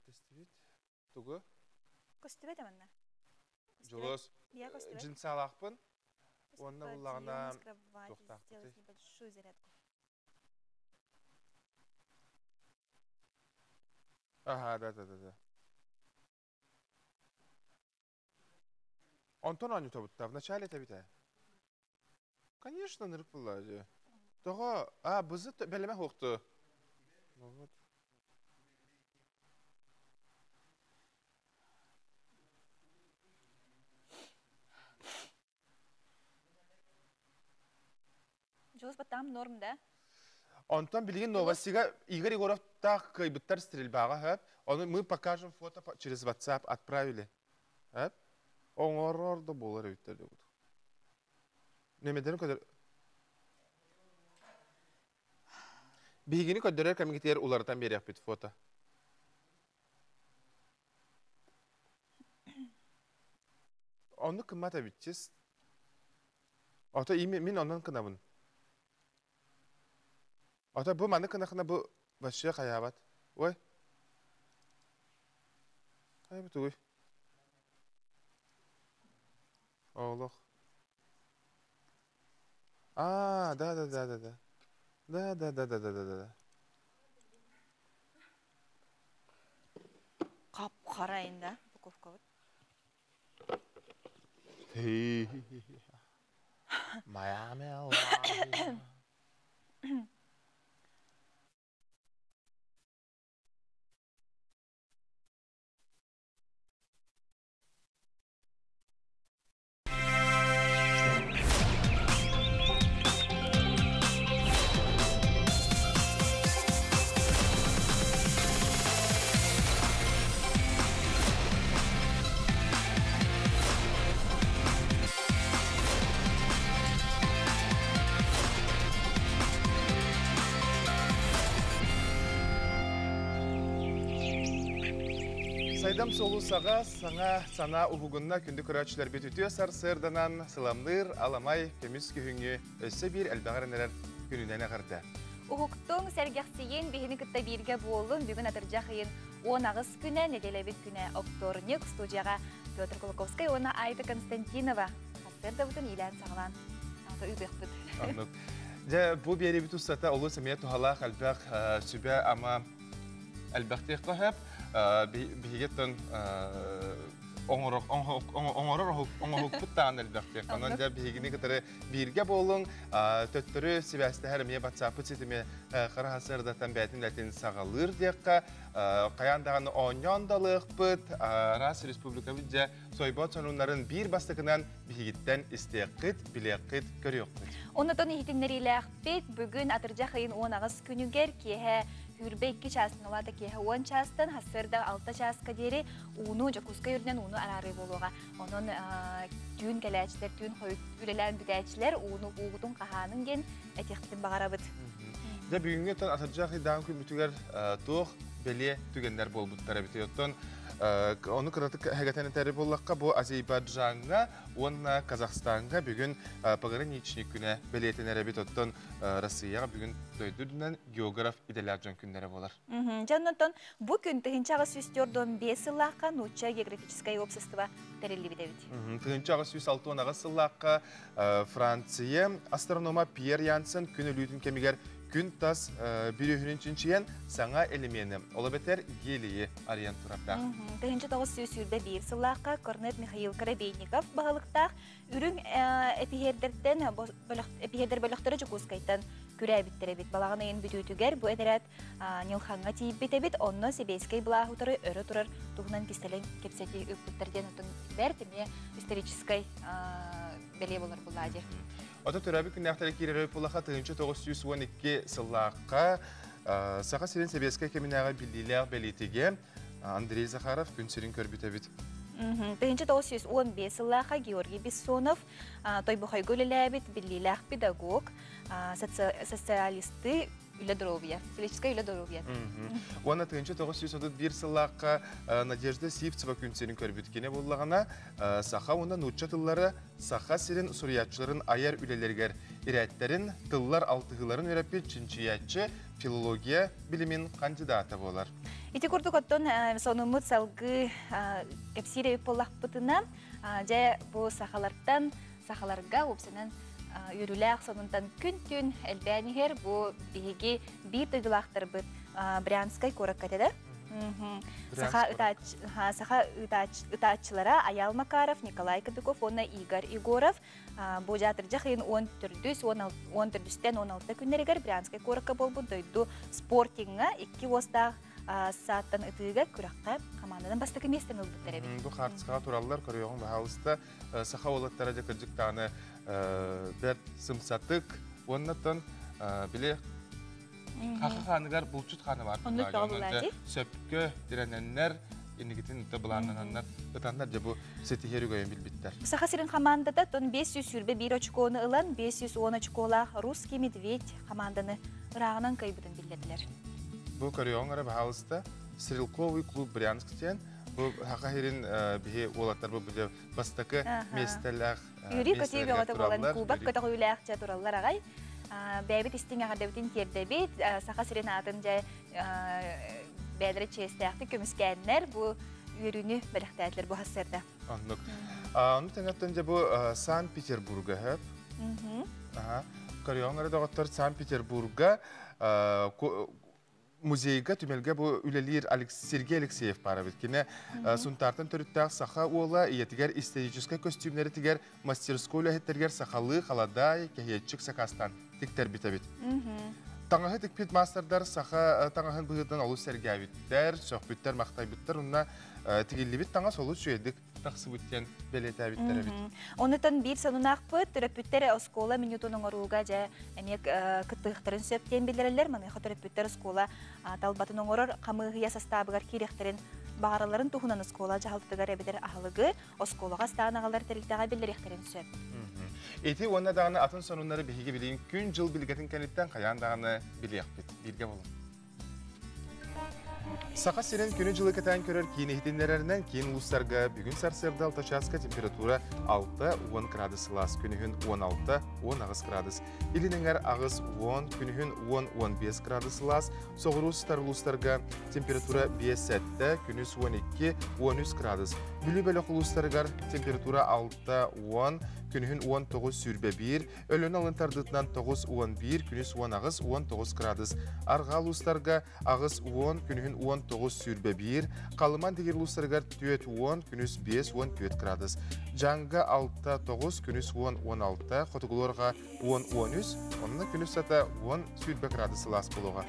Тестивит. Тугу? Көстүбет аманна. Жолос. Я көстүбет. Жинсалақпын. Онна буллағына тоқтақты. Сделать небольшую зарядку. Ага, да. Антон Анютову-то вначале это битая? Конечно, нырк была же. Того, бызы белеме хоқты. Вот. Жолос баттам норм, да? Антон билген новостига Игорь Егоров так кайбыттар стрельбаға хэп. Мы покажем фото через WhatsApp отправили. Хэп? Оңорор да болар өйттер де. Немедерін көдер... Бейгені көдерер кәмігетер улардан берек бет фото. Оны кымата бітчіз. Ата мен ондан кынамын. Ата бұл маны кына бұл бәші қаябат. Ой. Қаябат ой. Оғлық. Да. Да. Қап қарайын да, буковка бұд. Miami, Hawaii. Сайдам солусаға сана ұғығынна күнді көрәтшілер бет өте сар-сырданан сыламдыр, аламай, көміс күйіңі өсі бір әлбағарын әрер күнінен ағырды. Ұғықтың сәргәқсейін бейіні күтті берге болын бүгін атыржақайын 10 ағыз күні, неделебет күні Окторник студияға Петр Кулаковскай, оны Айта Константинова. Қасырда бұтын илән сағылан. Ата үйбек бұд. Бұл бері бет ұстата ұлы сәмия тұхалақ әлбәқ сүбә ама әлбәқтек қағып. Бігеттен оңорор оңохукпуттан әлбәқте. Қананда бігені кітірі бірге болың, төттірі себәсті әріме батсапы сетіме қарағасырдатан бәтін ләтін сағалыр деққа, қаяндағаны оңяндалық бұд, Рас Республика бүдде сойбот сонунларын бір бастықынан бігеттен істеқіт, білеқіт көріқіт. Онытын ехетінлері әқпет бүгін атыржа қайын 10 ағыз күнігер кеhe Хүрбе 2 частын олады кеhe 10 частын, хасырда 6 частқа дері уну жакуска үрден уну арары болуға. Onun түйін кәләчілер, түйін үлелән бүдәчілер уну уғудың қағанын ген әтектен бағара бұд. Бүгінге тон атыржа қайдан күн бүтігер тұқ беле түгендер бол бұттары бітеyottun. Onu kıratık həqiqətən tərif olaqqa bu Azerbaycan'a, onunla Kazakhstan'a bugün pağırın içinik güne belirten ərəbit otdan Rusiya'a bugün döydürdündən geograf idelərcan günləri olar. Canlıdan bugün tığınçağı süstürdüğün 5 yıllaqqa Nutça geografiskaya общество tərelli bidəvit. Tığınçağı süs 6 yıllaqqa Fransiya astronoma Pierre Janssen günü lütün kemiger gün tas bir ühünün çinçiyen sana elemeni. Ola beter geliyi arayan turapta. Tığınçı 901 yıllaqqa Kornet Mikhail Karabeynikov bağılıqtaq ürün epiherder bölüqtörü Cukuskaytan күрә биттәре бит балагына ен бүтүтүгәр бу эдерәт Нилханга тип бите бит онно Себейскай була хутары өрө турар тугнан кистелен кепсети үпүттәрдән утын бәртеме исторической беле булар булади. Ата төрәби күннәхтәре кирәре булаха 1912 сыллакка саха сирен Себейскай кеминага биллиләр белетеге Андрей Захаров күнсерин көрбите бит. 1915 yıllaqa Georgiy Bessonov Toybukhay Gölelabit billilaq pedagog sotsialisti Üledorovya, физическое Üledorovya. Ona 1931 yıllaqa Nadezhda Sivtseva күнсерин көрбүткене буллагана саха онда нучча тыллары саха сирен сурiyatçıların ayar üleleriger irayetlerin tıllar altıgıların öğretip çinçiyatçı filologiya bilimin kandidatı bolar. Ити курдук оттон сонумут салгы кепсире поллахпытына же бу сахалардан сахаларга опсенен үрүләк сонунтан күн-түн элбәнигер бу биги бир тыгылактыр бит Брянскай кораккатеда. Саха ытаачылара Аял Макаров, Николай Кадыков, онна Игорь Егоров. Бу жатыр жахын 14-16 күннерегер Брянскай коракка болбу дойду спортинга 2 остаг сааттан ытыга күракка командадан бастыкы местен ылбыттар эбит. Бу хартыска тураллар көрөйгөн баалыста саха олаттара же кыржыктаны бер сымсатык оннотон биле Хаханыгар булчут ханы бар. Сөпкө дирененнер инигитин табылананнар ытандар же бу сетихерүгөйөн билбиттер. Саха сирин командада тон 500 сүрбе 1 очконы ылан 510 очкола Русский Медведь команданы ырагынан кайбытын билдирдилер. Бу көрөйгөнгөр баалыста Стрелковый клуб Брянсктен бу хахахирин бихи олаттар бу биле бастакы местелер. Юрий Котебева табылган клубак көтөгүләк жатураллар агай. Бәйбит истиңе гадәбитин тердебит саха сирен атын жай бәдре честәхти көмүскәннәр бу үрүнү белектәтләр бу хасырда. Анлык. Аны тәңәттән жа бу Санкт-Петербурга һәп. Көрөйгөнгөр дагыттар Санкт-Петербурга музейга түмелге бу үлелир Сергей Алексеев бара бит. Кине сунтартын төрүттәк саха уола иетигер исторический костюмнары тигер мастерской лехеттергер сахалы халадай кеһетчик сакастан тиктер битебит. Таңаһы тикпит мастердар саха таңаһын быһыдан алу сәргәбиттер, сөхбиттер, мактайбиттер, унна тигиллибит таңа солу сөйдик тахсыбыттен белетәбиттер бит. Онытан бир санунакпыт, терапевттер оскола минутунун оруга жа эмек кыттыктарын сөптен билдирелер, маны терапевттер оскола талбатын оңорор камыгыя составыгар киректерин багараларын тухунан оскола жахалтыгар эбедер ахылыгы осколага станагалар терилтага билдиректерин сөп. Эти онна даганы атын сонуннары биһиге билин күн жыл билгетин кенеттен каян даганы билек бит. Бирге болун. Саха сирен күнү жылы кетен көрөр кийин ихтинлеринен кийин улустарга бүгүн сарсырда 6 часка температура 6-10 градус лас, күнүхүн 16-10 агыс градус. Илинеңер агыс 10, күнүхүн 10-15 градус лас, согурустар улустарга температура 5-7, күнүс 12-13 градус. Бүлүбөлөк улустаргар температура 6-10, күнүхүн 19 сүрбе 1, өлөн алынтардытынан 9-11, күнүс 10 агыс 19 градус. Арга улустарга агыс 10, күнүхүн 19 сүрбе 1, калыман дегер улустаргар 4-10, күнүс 5-14 градус. Жанга 6-9, күнүс 10-16, хотугулорга 10-13, онна күнүс сата 10 сүрбе градус лас болуға.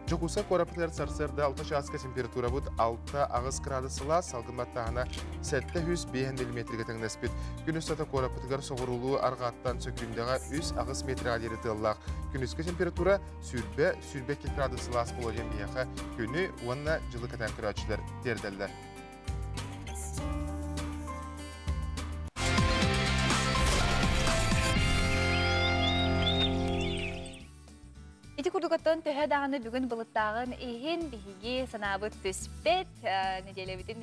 Жокуса корапытлар сарсырда 6 часка температура бут 6 агыс градус лас, салгыматтағына 700 мм теңнеспит. Күнүс сата корапытлар соғырулу арғаттан сөкүндеға 3 агыс метрға дері тыллақ. Күнүске температура сүрбе 2 градус лас болуген бияқа күні онна жылы кәтен күрәчілер дерділдер. Ити курдугаттан төһө даганы бүгүн былыттагын эхин биһиги санабыт төспет неделебитин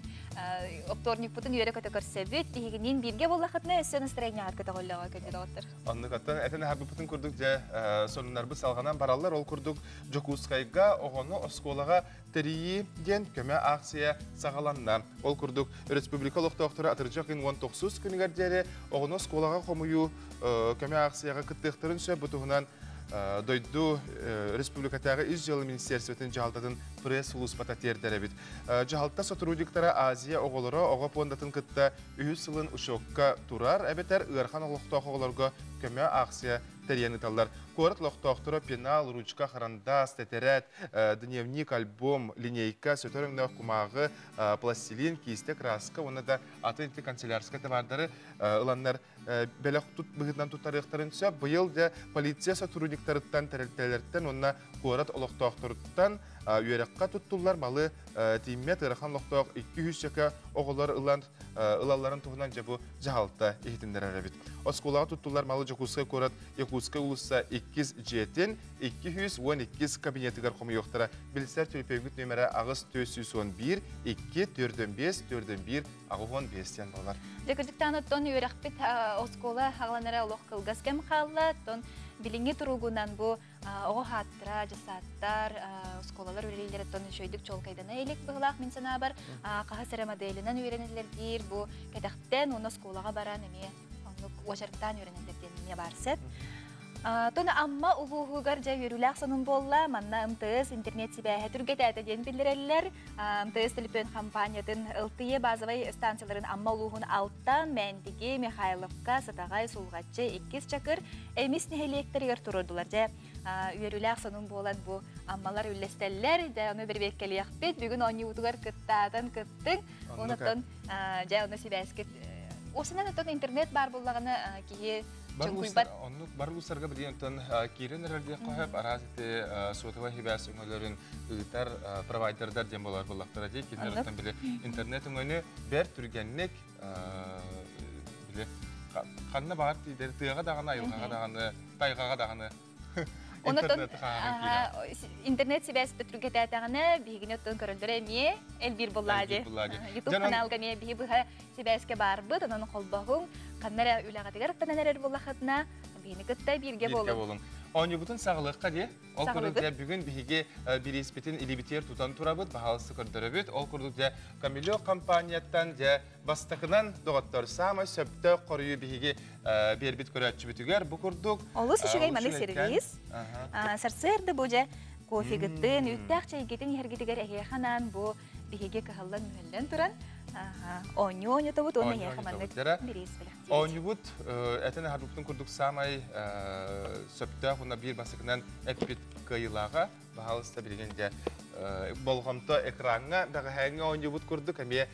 опторник бутун үйрө көтө көрсөбүт биһигинин бирге боллахытына өссө настроение көтө голлого көтө доктор. Анныгаттан этен хабыбытын курдук же сонунарбы салганан бараллар ол курдук Жокускайга огону осколага терии ген көмө акция сагаланна. Ол курдук республикалык доктора Атыржакын 19 күнүгөр жери огону осколага комую көмө акцияга кыттыктырын сөп бутугунан дойду республикатағы изжалы министерстветін жағалтатын пресс-улус пататердері бит. Жағалтта сотрудниктара Азия оғылыры оғып ондатын кытта үйі сылын ұшыққа турар, әбетер ұйархан оғылықтақ оғыларға көмі акция терияны талар. Корот лохтоқтыры пенал, ручка, харандас, тетерет, дневник, альбом, линейка, сөтөріңді кумағы, пластилин, кисте, краска, оны да аты канцелярска товардары ұландар бәлі бұғытнан тұттарықтарын сөп. Бұйыл де полиция сотрудниктарыттан тәрелтелерттен, онына корот лохтоқтырыттан үйерекқа тұттулар малы тиммет ырахан лохтоқ 200 жака оғылар ылаларын тұғынан жабу жағалта ехетіндер әрәбет. Осколаға тұттулар малы Жокускай корот Якутскай улыса 207 212 кабинетігер қомы yoқтыра. Білістер төліпеугіт нөмірі ағыз 411 2-4-5-4-1 ағуғын 5-тен болар. Жекірдіктен ұттон үйерекпет оскола ағыланары олық қылғыз кәм қалла, билинги туругунан бу ого хаттыра жасаттар сколалар үрелилер тон шөйдүк чолкайдана элек быгылак мен санабар кахасара моделинен үйренелердир бу кедактен уна сколага баран эме онук ошарктан үйренелерден эме барсет. Тона амма улуугар жа үрүлак сонун болла манна МТС интернет сибэхэ түргетэ ден билдиреллер. МТС телефон компаниятын ЛТЕ базовый станцияларын амма улуугун алттан Мендиги, Михайловка, Сатагай, Сулгаччы, Иккис чакыр эмис нехелектергер турдулар жа үрүлак сонун болан бу аммалар үллестеллер жа аны бир беккелиякпет бүгүн оньютугар кыттадан кыттың онотон жа аны сибэскет осынан отон интернет бар боллаганы кие Барлусарга билиентон кирен эрде коһап аразите сотова хибас өңөлөрүн ыытар провайдердар дем болар булактара дей кинерден биле интернет өңөнү бер түргенник биле канна бар тидер тыга даганы айылга даганы тайгага даганы интернет сибэс түргетэтаганы бигинеттен көрөлдөр эми элбир буллади YouTube каналга ме би быха сибэске барбыт анан колбагың каннара үлагатыгар танарер буллахатна бини кытта бирге болун. Оньюбутун сагылыкка де, ол көрдүктө бүгүн биге бириспетин илибитер тутан турабыт, баһалысы көрдөрөбүт. Ол көрдүктө Камило компанияттан же бастакынан доготтор сама сөптө корую биге бербит көрөчүбүтүгөр бу курдук. Олус ишигей маны сервис. Сарсерде боже кофе гыттын, үттак чай гытын хергитигер эханан бу биге кахаллан мүлдөн туран. Оньюню табут оны яхаманнык бирис биле. Оньюбут этене хадуктун курдук самай сөптө хуна бир басыкынан эппит кыйлага баһалыста билгенде болгомто экранга дагы ханга оньюбут курдук эме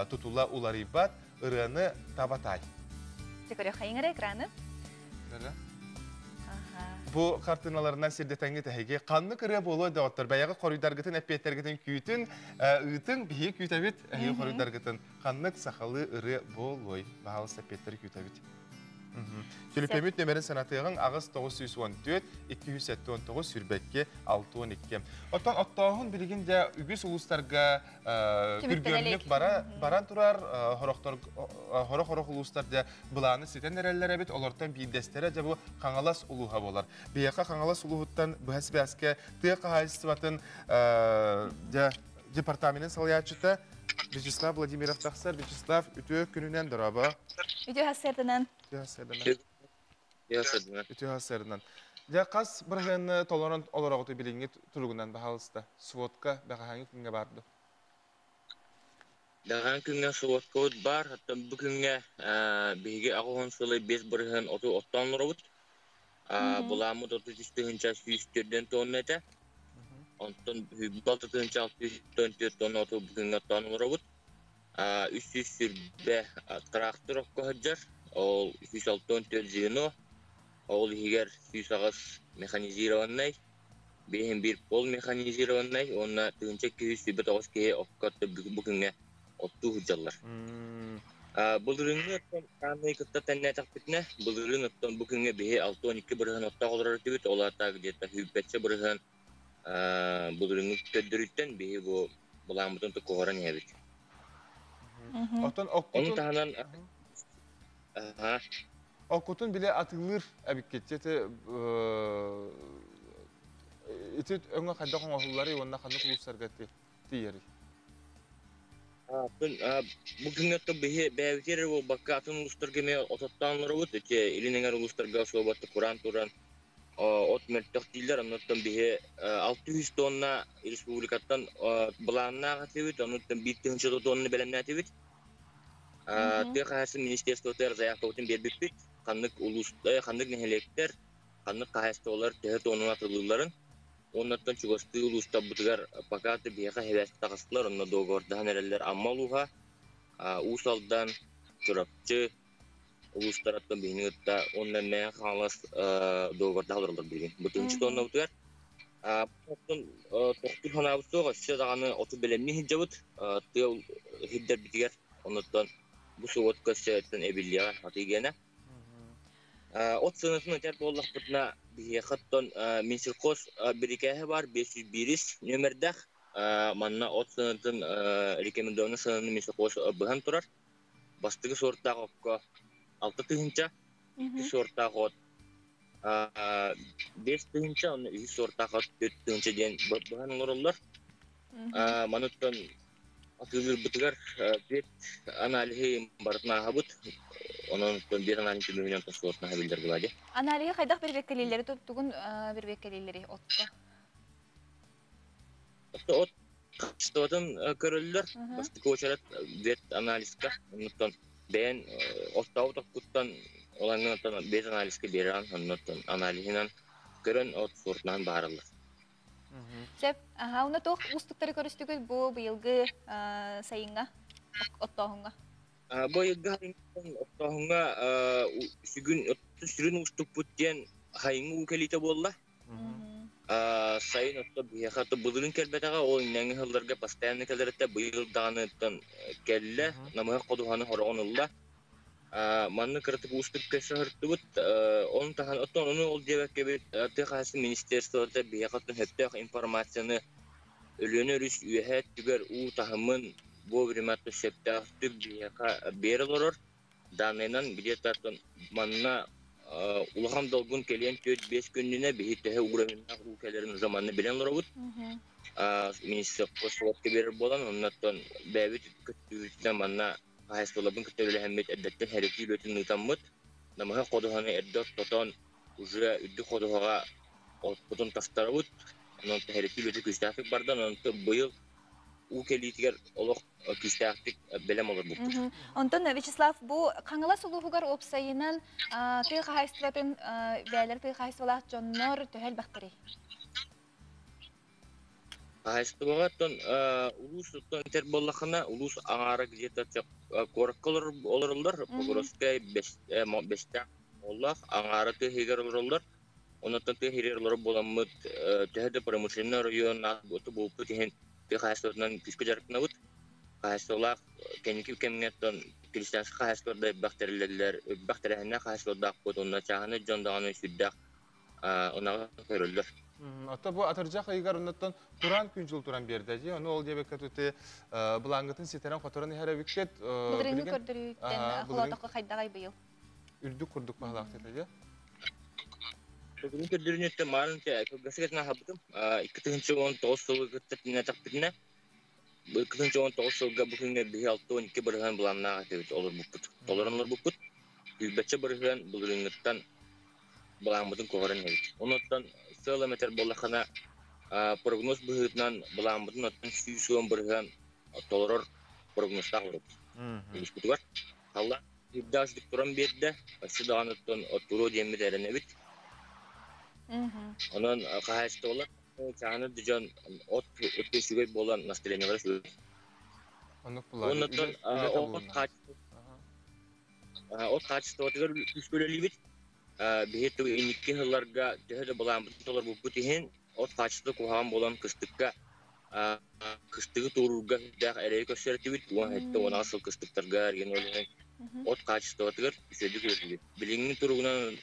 тутула уларыбат ырыны табатай. Текере хайыңыр экраны. Бу картиналарынан сирдетенге тәһиге канны кыра боло доктор баягы корыйдаргытын эппеттергитин күтүн ытын бии күтәбит әйе корыйдаргытын каннык сахалы ыры болой баһалыс эппеттер күтәбит. Телефемит нөмерин санатыгын агыс 914 279 сүрбекке 612. Оттан оттоғын билигинде үгүс улустарга күргөнлүк баран турар хорох улустарда буланы сетен эреллер бит олордан бидестере же бу каңалас улуга болар. Бияка каңалас улугуттан бәсбәскә тыйка хайсыбатын департаментин салыячыта Вячеслав Владимиров тахсар Вячеслав үтө күнүнөн дораба. Үтө хасердинен. Үтө хасердинен. Я кас бирген толорон олороготу билиңи тургунан баһалыста. Сводка багаһаңы күнгө барды. Даган күнгө сводка бар, хатта бүгүнгө биге агон сылы 5 бирген оту оттан робут. Буламы 34-нче сүйүстөрдөн тоннета. Онтон хүббалты төнче 604 тонна оту бүгүнгө оттан робут. 300 сүрбе трактор оккожар. Ол 364 жыны. Ол егер 100 механизированный, бейін бір пол механизированный, онна түйінче 209 кеге оққатты бүгінге отту хүджалар. Бұл үріңі өттен қаны күтті тәнне тақпетіне, бұл үрің өттен бүгінге бейі 6-12 бірген отта қолырар өтебет, оларда где-то хүббетші бірген бұл үріңі көддіріттен бейі бұламытын тұқығаран ебет. Оның тағынан Окутун биле атылыр абиккетте итет өңө кайда коңоллары онна каны кулустарга тиери. Бүгүнгө то бэвтер бу баккатын улустарга ме ототтанлары бут эте илинеңер улустарга собатты Куран туран от мертактилер аннан бие 600 тонна республикаттан буланна гатыбыт аннан 1 тонна белемнәтибит. Тыгасы министерство заявкатын бербит. Каннык улуста, каннык нехелектер, каннык кайстолар тегет онун атылууларын. Оннан чугасты улуста бутугар пакаты бияка хебес тагыстылар, онна договордан эрелер аммалуга, усалдан чурапчы улустараттан бийнигитта оннан мен халас договорда алырлар билген. Бутунчу тонна бутугар. Оттон токтур ханабысога шедаганы оту белемни хиджабыт, тыгыл хиддер битигер, оннан бу суоткасы эбилия атыгена. От сынытын өтер боллақ бұтына бейхаттон Минсельхоз бірікәхі бар 501 нөмірдәқ. Манна от сынытын рекомендованы сынытын Минсельхоз бұған тұрар. Бастығы сорттағы оққа 6 тыгынча, 2 сорттағы от 5 tığınca onu 3 sorta kat 4 tığınca diyen bahan olurlar. Manuttan atılır bıtıgar bir analizi barıtna habut. Onun bir analizi milyon sortuna habildir buladı. Analihe kaydak bir bekkelileri tuttuğun bir bekkelileri otta. Ot kaçtığın körüller başta koçarat vet analizka. Ondan ben ottağı da kuttan olanlardan bir analizke beren ondan analizinen körün ot sortuna barılır. Sep, ona toh ustukları körüstügü bu yılgı sayınga ottağınga. Bu yılgı ottağınga sürün sürün ustuk putyen hayıngı ukelite bolla. Sayın otto biyakatı bulurun kelbetaga o inanı hıllarga pastayanı kellerette bu yıldanıtan kelle namaha koduhanı horonullah. Manna kırtık ustuk kese hırtıbıt onun tahan otton onu ol diyevek gibi tıkası ministerstoda biyakatın heptek informasyonu ölüğünü örüş üyehet tüger u tahamın bu vrimatı septahtı biyaka beril olur. Danaynan biletatın manna ulaham dolgun keliyen 4-5 günlüğüne bir hittehe uğraminna ülkelerin zamanını bilen oluruz. Ministerstoda verir bolan ondan bebit kütüğünden manna Kahis dolabın kütüğüyle hemmet eddetten herifli lötün nıtamıt. Namaha koduhanı eddet totan ucuya üddü koduhaga otputun tastarabut. Ondan herifli lötü küstahtık bardan ondan bu yıl ülkeliytiger oluk küstahtık belem olur bu. Ondan Vyacheslav bu kanala suluhugar opsayınan tığ kahistratın beyler tığ kahistvalak jonlar töhel bakteri. Kahistı bağıttan ulus terbollakına ulus ağara gidiyata korkkolor olurlar. Pogoroskay 5'te Allah ağara tığ higer olurlar. Ondan tığ higerler bolamıd tığda promosyonlar rayon botu bu putihin tığ kahistvatından küskü jarkına bud. Kahistvalak kendiki kemniyattan Kristians kahistvarda bakterilerine kahistvarda akbot onunla çağını jondağını süddak ona körüldür. Ata bu atırcaq aygar ondan Turan küncül turan berdeji. Onu ol diye bekatüte bulangıtın siteren fotoğrafını her viket Bulurunu kördürüyükten kulatağı kaydağay bu yıl. Ürdük kurduk pahalak dedi. Bugün kördürünü ette malın te gazetesine habıdım. 2019 solu gıttatına takpidine. Bu 2019 solga bugün bir 6-12 bırıhan bulanna atıyor olur bu put. Toleranlar bu put. Yüzbetçe bırıhan bulurunluktan bulanmadın kovaran evet. Ondan kilometre bollakana prognoz bıhıtnan bulanmadın ondan süyüsüğün bırıhan toleror prognozda olur. İliş butu var. Allah iddiaşlık duran bir de şu dağınıktan oturu diyemi de erenebit. Onun kaheste olan çağını düzen ot sügey bolan nastileni var şu. Ondan ot kaçtı otugar üskölelibit. Bihitu inikki hıllarga tehde bulan tolar bu putihin ot kaçtı kuham bolan kıstıkka kıstığı tururga da erey köşertibit bu hette ona asıl kıstıklarga ergen olan ot kaçtı otugar üsedi görülüyor. Bilingin turugunan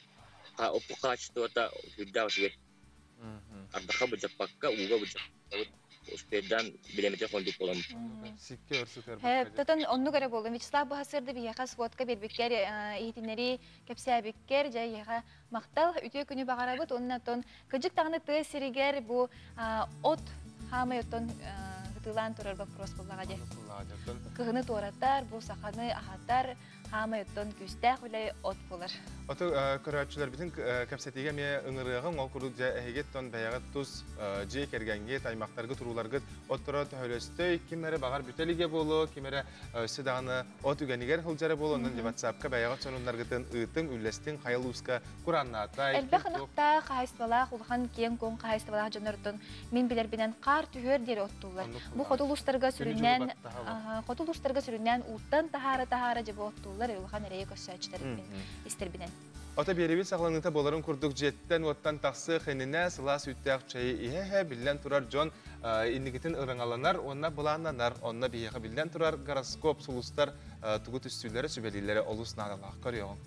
opu kaçtı ota hüdda süget. Ardaka bıcakpakka uga bıcak. Ustedan bilemete konduk olan. Sikke örsüter. He, tadan onu göre bolun. Vyacheslav bu hasırda bir yakas vodka bir bikker eğitimleri kepsiye bikker jay yaka maktal ütüye günü bağırabıt ondan kıcık tağını tığ siriger bu ot hamayoton hıtılan turar bak prospollağa jay. Kıhını toratar bu sakanı ahatar hamayoton küstah öyle ot bolar. Oto köröççüler bütün kapsetiga me ıngırığın ol kurdu ehegetton bayağı tuz je kergenge taymaqtargı turulargı ottora töhölöstöy kimere bağar bütelige bolu kimere sidağını ot ügeniger hılcara bolu ondan WhatsApp'ka bayağı sonunlargıtın ıtın üllestin hayal우ska kurannatay. Elbaqınaqta kahistvalaq ulhan kiyen kon kahistvalaq jonordon min biler binen qar tühör deri ottullar. Bu xotulustarga sürünen uttan tahara jebe ottullar ulhan ereye köşçüler ister binen. Ota beribit saqlanıta boların kurduk jetten ottan taqsı xenine sıla süttaq çayı ihe billen turar jon indigitin ırıngalanar onna bulananar onna biyeğe billen turar goroskop sulustar tugut üstülleri sübelilere olus nadalaq körüyorsun.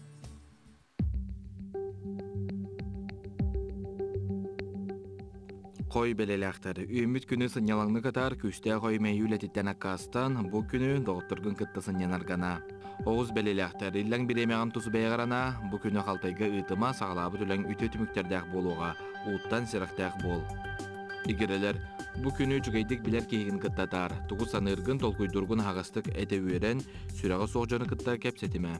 Koy belelekleri ümit günü sınyalanlı kadar küste koy meyületitten akkastan bu günü doktorgun kıttasın yanargana. Oğuz belelәқтер илләң биремеған тұсы бәйғарана, бұ күні қалтайға ұйтыма сағалабы түләң үті түміктердәқ болуға, ұттан сирақтәқ бол. Игерелер, бұ күні жүгейдік білер кейгін кыттатар, тұғы санырғын толкуйдурғын хағастық әті өрен, сүрағы соғжаны кытта кәпсетіме.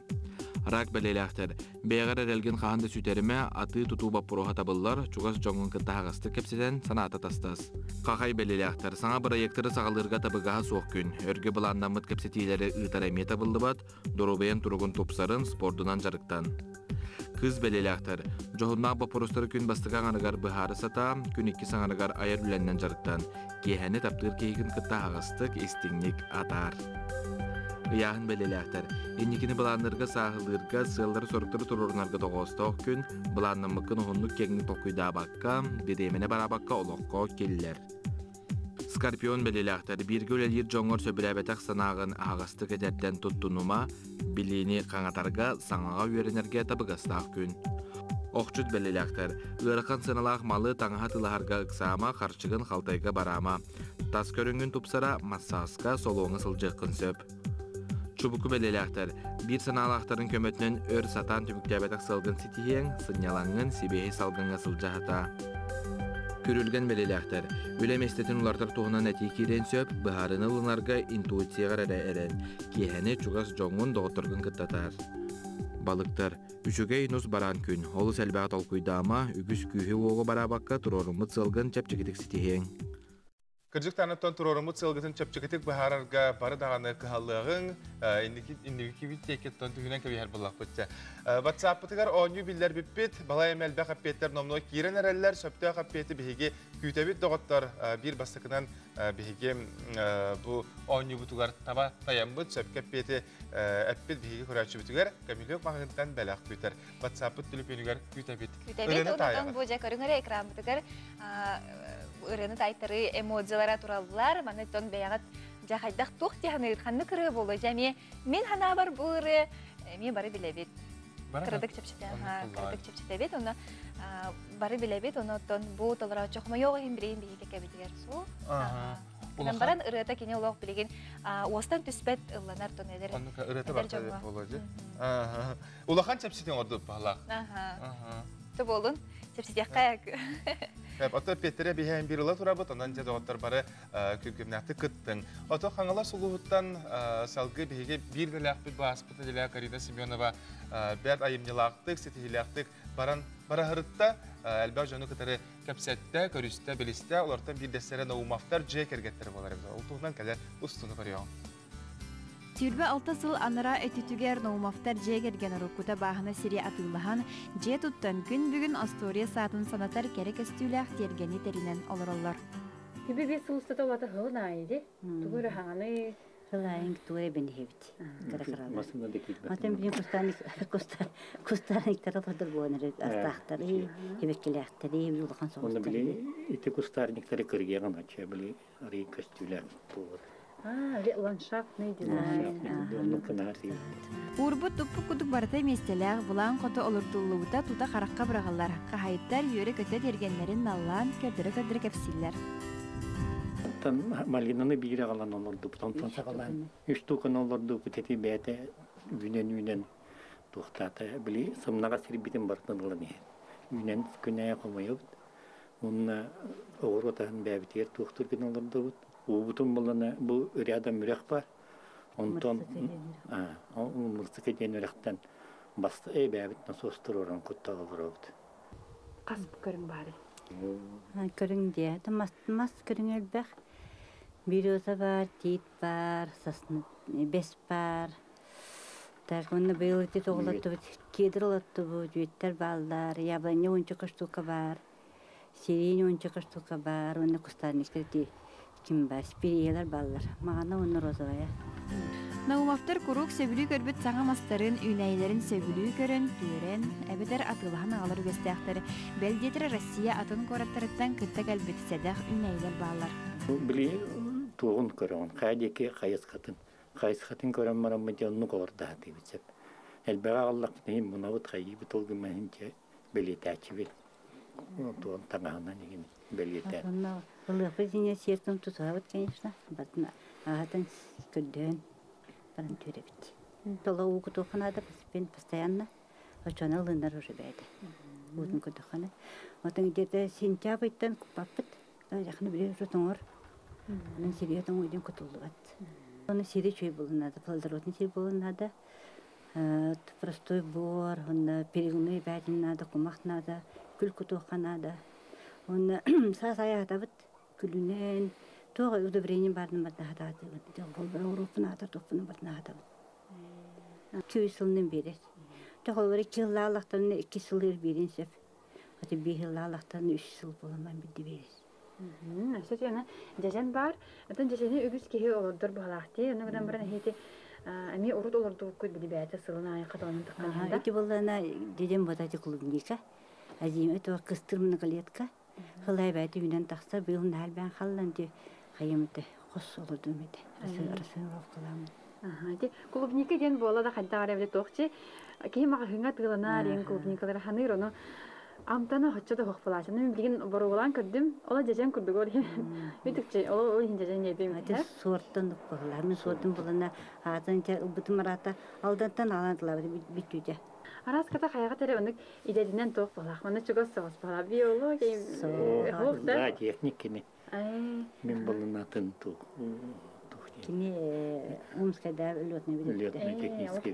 Рак белеләқтер, бәйғар әрелген қағанды сүтеріме аты тұту баппыруға табылар, чуғас жоңын кытта хағастық кәпсетен санаты тастас. Қақай белеләқтер, саңа проекттары сағалырға табыға соқ күн, өрге бұландамыт кәпсетейлері ұйтарайме табылды бат, дорубайын тұрғын топсарын спордынан жарықтан. Кыз белеләқтер, жоғыннақ баппырустары күн бастыған анығар бұхары сата, күн екі саңарығар айар үләннен жарықтан, кейхәне таптыр кейгін кытта хағастық естіңнік атар. Яғын белеләқтер, енекені бұланырға сағылырға сылдары сорықтыры тұрырынарға тоғыстық күн, бұланымықын ұғынлық кеңі тоқыйда баққа, бедемені барабаққа олыққа келілер. Скорпион белеләқтер, біргі өлелер жоңғыр сөбірәбәтәқ санағын ағастық әдерден тұттынума, білейіне қаңатарға саңаға үйерінерге табығастақ күн. Оқчуд белеләқтер, ұйырыққан сыналақ малы таңаға тылағарға ұқсама қаршығын қалтайға барама, тас көріңгін тұпсара массасқа солуыңы сылжыққын сөп. Чубуку белеләқтер, бір саналақтарын көмөтінен өр сатан түміктәбәтік сылғын сетиен, сынялаңын себейі салғынға сылжағыта. Көрілген белеләқтер, өлем естетін ұлартар туғынан әтей керен сөп, бұхарыны ұлынарға интуицияғар әрін, кейхәне чуғас жоңын доғытырғын кыттатар. Балықтар, үшіге инус баран күн, олы сәлбәғат олқуйдама, үгіс күйі оғы барабаққа тұрорымыт сылғын чәпчекетік сетиен. Кыржык танытон турорумут сылгытын чөпчөгөтүк бахарарга бары даганы кыһаллыгын инники биттекеттон түгүнен кебиһер буллак бутча. WhatsApp-тыгар оню биллер биппит, бала эмелбе каппеттер номно кирен эреллер сөптө каппети биһиги күтөбүт доготтор бир бастыкынан биһиги бу оню бутугар таба таямбыт сөп каппети эппит биһиги көрөчү бутугар камилек магынтан белак күтер. WhatsApp түлүпөнүгөр күтөбүт. Күтөбүт онтон бу жакөрүңөр экран бутугар ырыны тайтары эмоциялара тураллар, маны тон бәяғат жағайдақ тоқ дияны қанны кірі болу. Жәме мен хана бар бұлыры, мен бары білебет. Кірдік чепшіте бет, оны бары білебет, оны тон бұл толыра чоқыма йоғы хем бірейін бейге кәбетігер су. Мен баран ырыта кене олақ білеген, остан түспет ұлланар тон әдер. Ырыта бақта болады. Улахан чепшітен орды бағлақ. Түп олын, чепшітек қаяк. Ото Петре бихен бир ыла турабыт, онан же доғыттар бары күркемнәкті кыттың. Ото қаңалар сұлуғыттан салғы бихеге бір дәләқпіт бағаспыты дәләқ Карина Семенова бәд айымнелақтық, сетихилақтық бара ғырытта әлбәу жоны кітары кәпсәтті, көрісті, білісті, олардан бір дәстері наумафтар жай кергеттері болар. Ол туғынан кәлер ұстыны барыяң. Тюрбе 6 сыл анара этитүгер наумафтар жегерген рукута бахына сири атылахан же туттан күн бүгін Астория сатын санатар керек өстүләк тергени теринен олороллар. Күбі бес ұлыстата олатыр ғылын айды. Түгірі хаңаны Хылайын туре бен хевит. Матем бин кустарниктар отыр болнер астахтары, хебекелектери, юлхан соғыстары. Оны биле, ите кустарниктары кыргыган ача биле, ари костюләк булыр. Ландшафтный дизайн. Урбут туппу кудук барыта местеләг булан коты олыртуллубута тута каракка бырагаллар. Кахайттар йөрө көтө тергеннерин наллан көдөрө кепсиллер. Тан малинаны бире алган олорду тон сагалан. Үч тукан олорду күтети бәте үнен тухтата били сымнага сирбитен бартынлыны. Үнен күнә калмайып. Унна огоротан бәбитер тухтурген олорду. Убутун болана бу рядом үрәк бар. Онтон мыртык ден үрәктән басты бәбит насостыр орын кутталырыд. Касып көрүң бары. Көрүң дия, тамас көрүң элбек. Бирөсө бар, тит бар, сасны бес бар. Так онны быйылды тоглатты, кедрлатты бу жүйттер балдар, яблоня 10 штука бар. Сирень 10 штука бар, онны кустарниктер ким бар, спириялар баллар. Мағана оны розовая. Наумафтар курук сөбүлүү көрбүт саңа мастарын, үйнәйлерин сөбүлүү көрөн, түйөрен, әбедер атылахан алар өстәқтары. Белдетір Россия атын кораттарыттан кыттак әлбет сәдәқ үйнәйлер баллар. Били туғын көрөн, қайдеке қайысқатын көрөн марамы жонну қорда дейбітсеп. Әлбәға Аллах нейін мұнавыт қайы бұтылғы мәхінче белетәчі бел. Туғын таңағынан еген белетәчі. Лыпы зине сертым тутавыт, конечно. Батына ағатын көдден баран түребіт. Тола угу туханада пен постоянно очона лынар уже бәйді. Удын күдіқаны. Отын где-то сентябрьтан купаппыт. Яқыны біреу жотыңыр. Оның сериятын ойден күтілді бәт. Оны сири чөй болынады. Плодородный сири болынады. Простой бор, оны перегуны бәдін нады, кумақ нады, күл күтуға нады. Оны сай атабыт күлінен, тоға удобрение бардың бәдін атады. Бұл бір Ауропын аты топының бәдін атабыт. 2 сылының берер. Тоға олар 2 жылы алақтарына 2 сылыр берен сөп. Аты 1 жылы алақтарына 3 сыл болынман білді берер. Сөз яна жажан бар. Атын жажаны үгіз кеге олырдыр бағалақты. Оны бұдан бірін хейті әме ұрыд олырды көй білі бәйті сылына айқаталанын тұққанында. Эти болана дедем бодати клубника. Азим это кыстырмны галетка. Хылай бәйті үнен тақса бұйылын әлбән қаллан де қайымды қос олырды өмеді. Расыновкаламын. Клубника ден болада қайда ғарабілі тоқчы. Кейін маға хыңа тығылана рен клубникалары ханыр оны амтана хотчада хоқпалашы. Мен білген борулан көрдім. Ола жажан көрдіг ол. Өтікчі, ол хин жажан ебем. Сорттан ұқпағылар. Мен сорттан болана атын бұтым арата алдантан аландылар бүттүйде. Арас ката қаяға тәрі онық идедінен тоқ болақ. Оны чүгіз соғыз болақ. Биолог, Да, техниками. Мен болынатын туқ. Кини Омскайда лётный Лётный технический.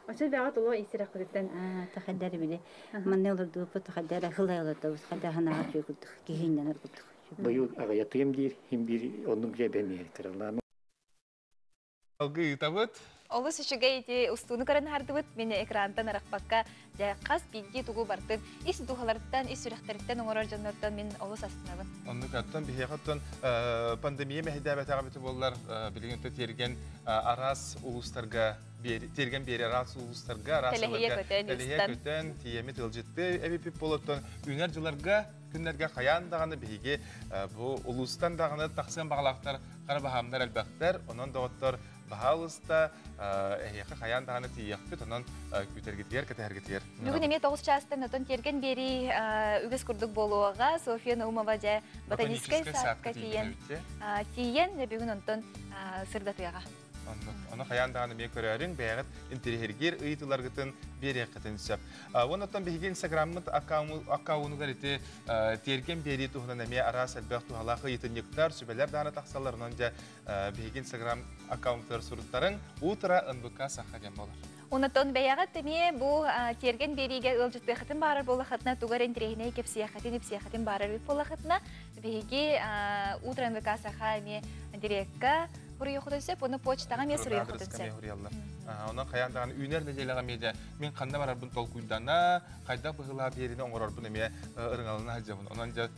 Очай бәғат олы есірі құдықтан. Тахадары біле. Манне олырды өпі тахадары хылай олырды. Қада ханаға чөй күрдік. Кегейінден арқылдық. Бою ағаятыем дейір, хем бір оның жәбәмейір кіраланы. Алғы итабыт. Олы сүшіге еті ұстуыны көрін хардыбыт, мені экрандан арақпаққа жай қас бейді тұғу бартын, ис дұғаларыттан, ис сүректеріттен оңырар жанлардан мен олы састынабын. Оны каттан бихияқаттан пандемия мәхидәбәт ағабеті болар білігінті терген арас ұлыстарға, терген бері арас ұлыстарға, тәліхе көтен, тиемет ылжытты әбепіп болыттан, үнер жыларға, күнлерге қаян дағаны бігі бұл ұлыстан дағаны тақсын бағалақтар, қарабағамдар әлбәқтер, онын дағыттар Бахалыста эхеха хаян даны тияқпет, онан күтергетер, кәтәргетер. Бүгін еме 9 частын отын терген бері үгіз күрдік болуға, София Наумова жа ботаническай саатқа тиен, бүгін онтын сырдатыяға. Оны хаян даны мен көрерін бәғыт интерьергер ұйтыларғытын бері қытын сөп. Онаттан бейгі инстаграммыт аккауыны ғарыты терген бері тұғынан әме арас әлбәқ тұғалақы етінектар, сөбелер даны тақсаларынан жа бейгі инстаграм аккаунттар сұрыттарын ұтыра НБК саққа дем болар. Онаттан бәяғат әме бұл терген беріге ұлжытты қытын барыр болы қытына тұғар интерегіне кеп сияқатын барыр болы қытына бейгі ұтыра НБК саққа әме дирекка Бурый охотосеп, оны почтаға мен сұрый охотосеп. Онан қаяндағаны үйнер нәжеліға меде, мен қанда барар бұн тол күйдана, қайда бұғыла беріне оңырар бұн әме ұрыңалына әлжабын. Онан жа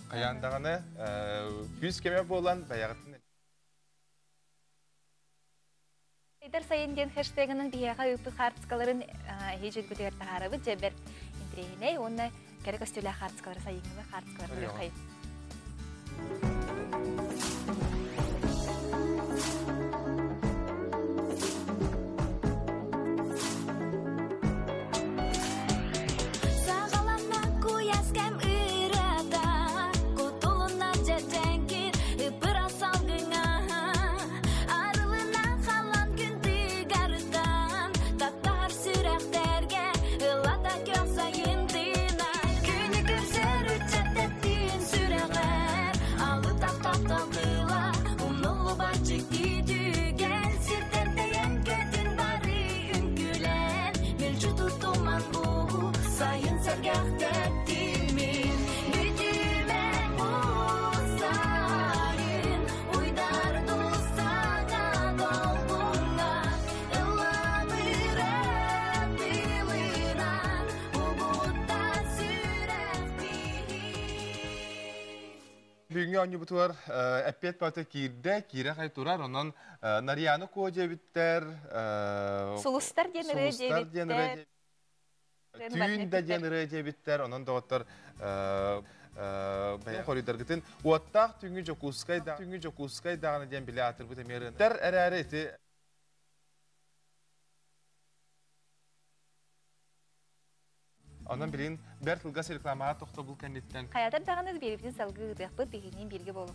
қаяндағаны күз кеме болан баяғытын. Айдар сайын ден хэштегінің бияға өпі қартықаларын ежет көтер тағарыбы жабер интерегіне, оны кәрі көстелі қартықалары сайынғы қартықалары қайып. Бүгінгі өңі бұтылар әппет баты кирді, кире қай тұрар, онын нарияны көже біттер, Сұлыстар денірі дебіттер, түйінді денірі дебіттер, онын доғыттар бәйін қорыдарғытын. Уаттақ түңгі жоқұскай дағаны ден біле атыр бұты мерін. Тәр әрәрі еті Ondan bilin, bir tılgas reklamaya toxta bul kennetten. Hayatın dağınız beribdin salgı gıdaqbı deginin bilgi bolu.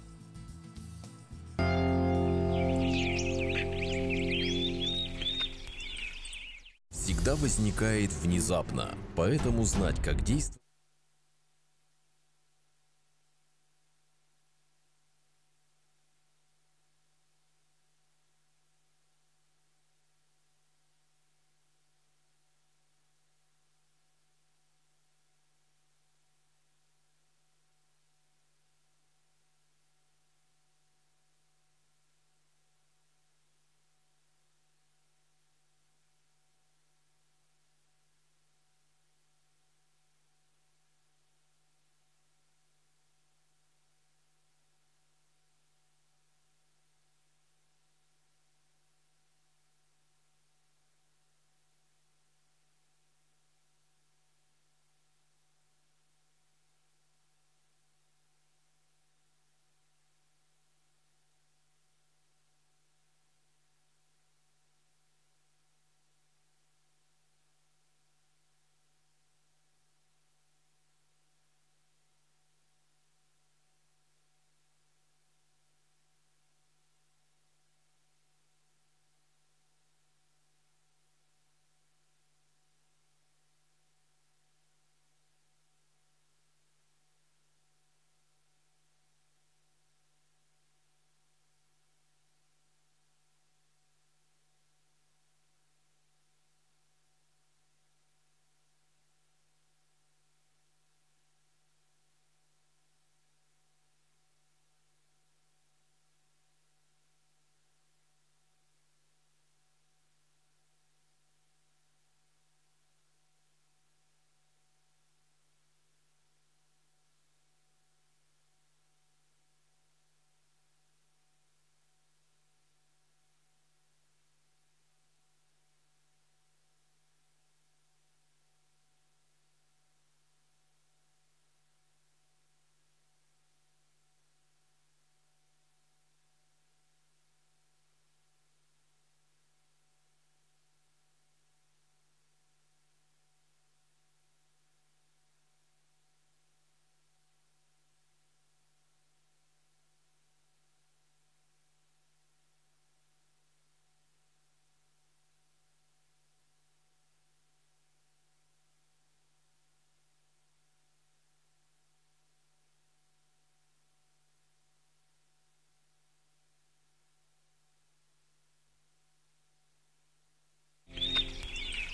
всегда возникает внезапно, поэтому знать, как действовать...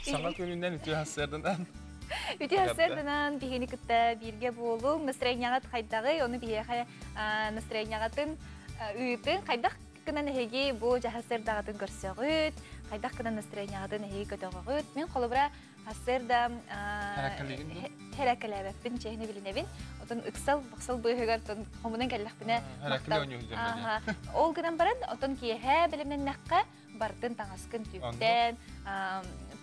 Саңа күнүнөн үтү хассырдан. Үтү хассырдан бигени кытта бирге болуң, настроениягат хайдагы, оны бияха настроениягатын үйтен хайдак кынан эги бу жахасырдагатын көрсөгүт, хайдак кынан настроениягатын эги көтөгөгүт. Мен колубра хассырда херакелебин чехне билинебин. Отон ыксал баксал быгар тон хомунан келлахпине. Ол гынан баран отон кие билимнен накка бартын таңаскын түптен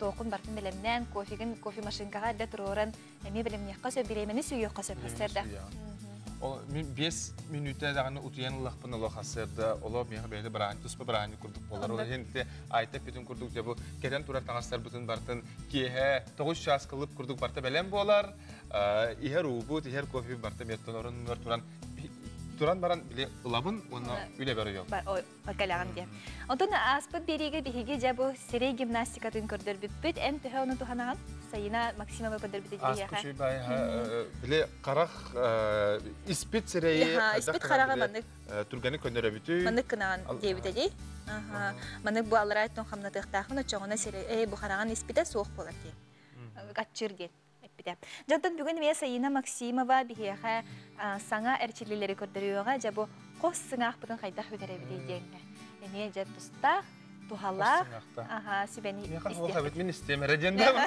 тоқын бартын билемнен кофе машинкага да туроран эми билемне касы биремени сүйө касы хасырда. Ол 5 минутта дагы утуянлыкпын ол хасырда. Оло мен бели бран туспа бран курдук болар. Ол энте айтып бүтүн курдук жабы кетен турар таңастар бүтүн бартын кие 9 час кылып курдук барта белем болар. Ихер убут, ихер кофе барта меттон орун туран туран баран биле улабын, оны үле бериyor. Бар, бакалаган ди. Онтон аспыт бериге биһиге жабы серей гимнастикатын көрдөр бүппүт, эм төһө оны туханаган. Сайына Максимова көрдөр бүтү дия. Аспыт бай биле карак испит серей. Испит карага мандык. Турганы көндөрө бүтү. Мандык кынаган дебите ди. Мандык бу алрайтон хамнатыктахын чоңуна серей бу караган испите соох болот ди. Гатчыр ди. Жантан бүгін мен Сайына Максимова бихеха саңа әрчилелері көрдіріуға жабу қос сыңақ бұтын қайдақ өтері білейден. Ене жа тұстақ, тухалақ, сібені істе. Мен істемері жендім.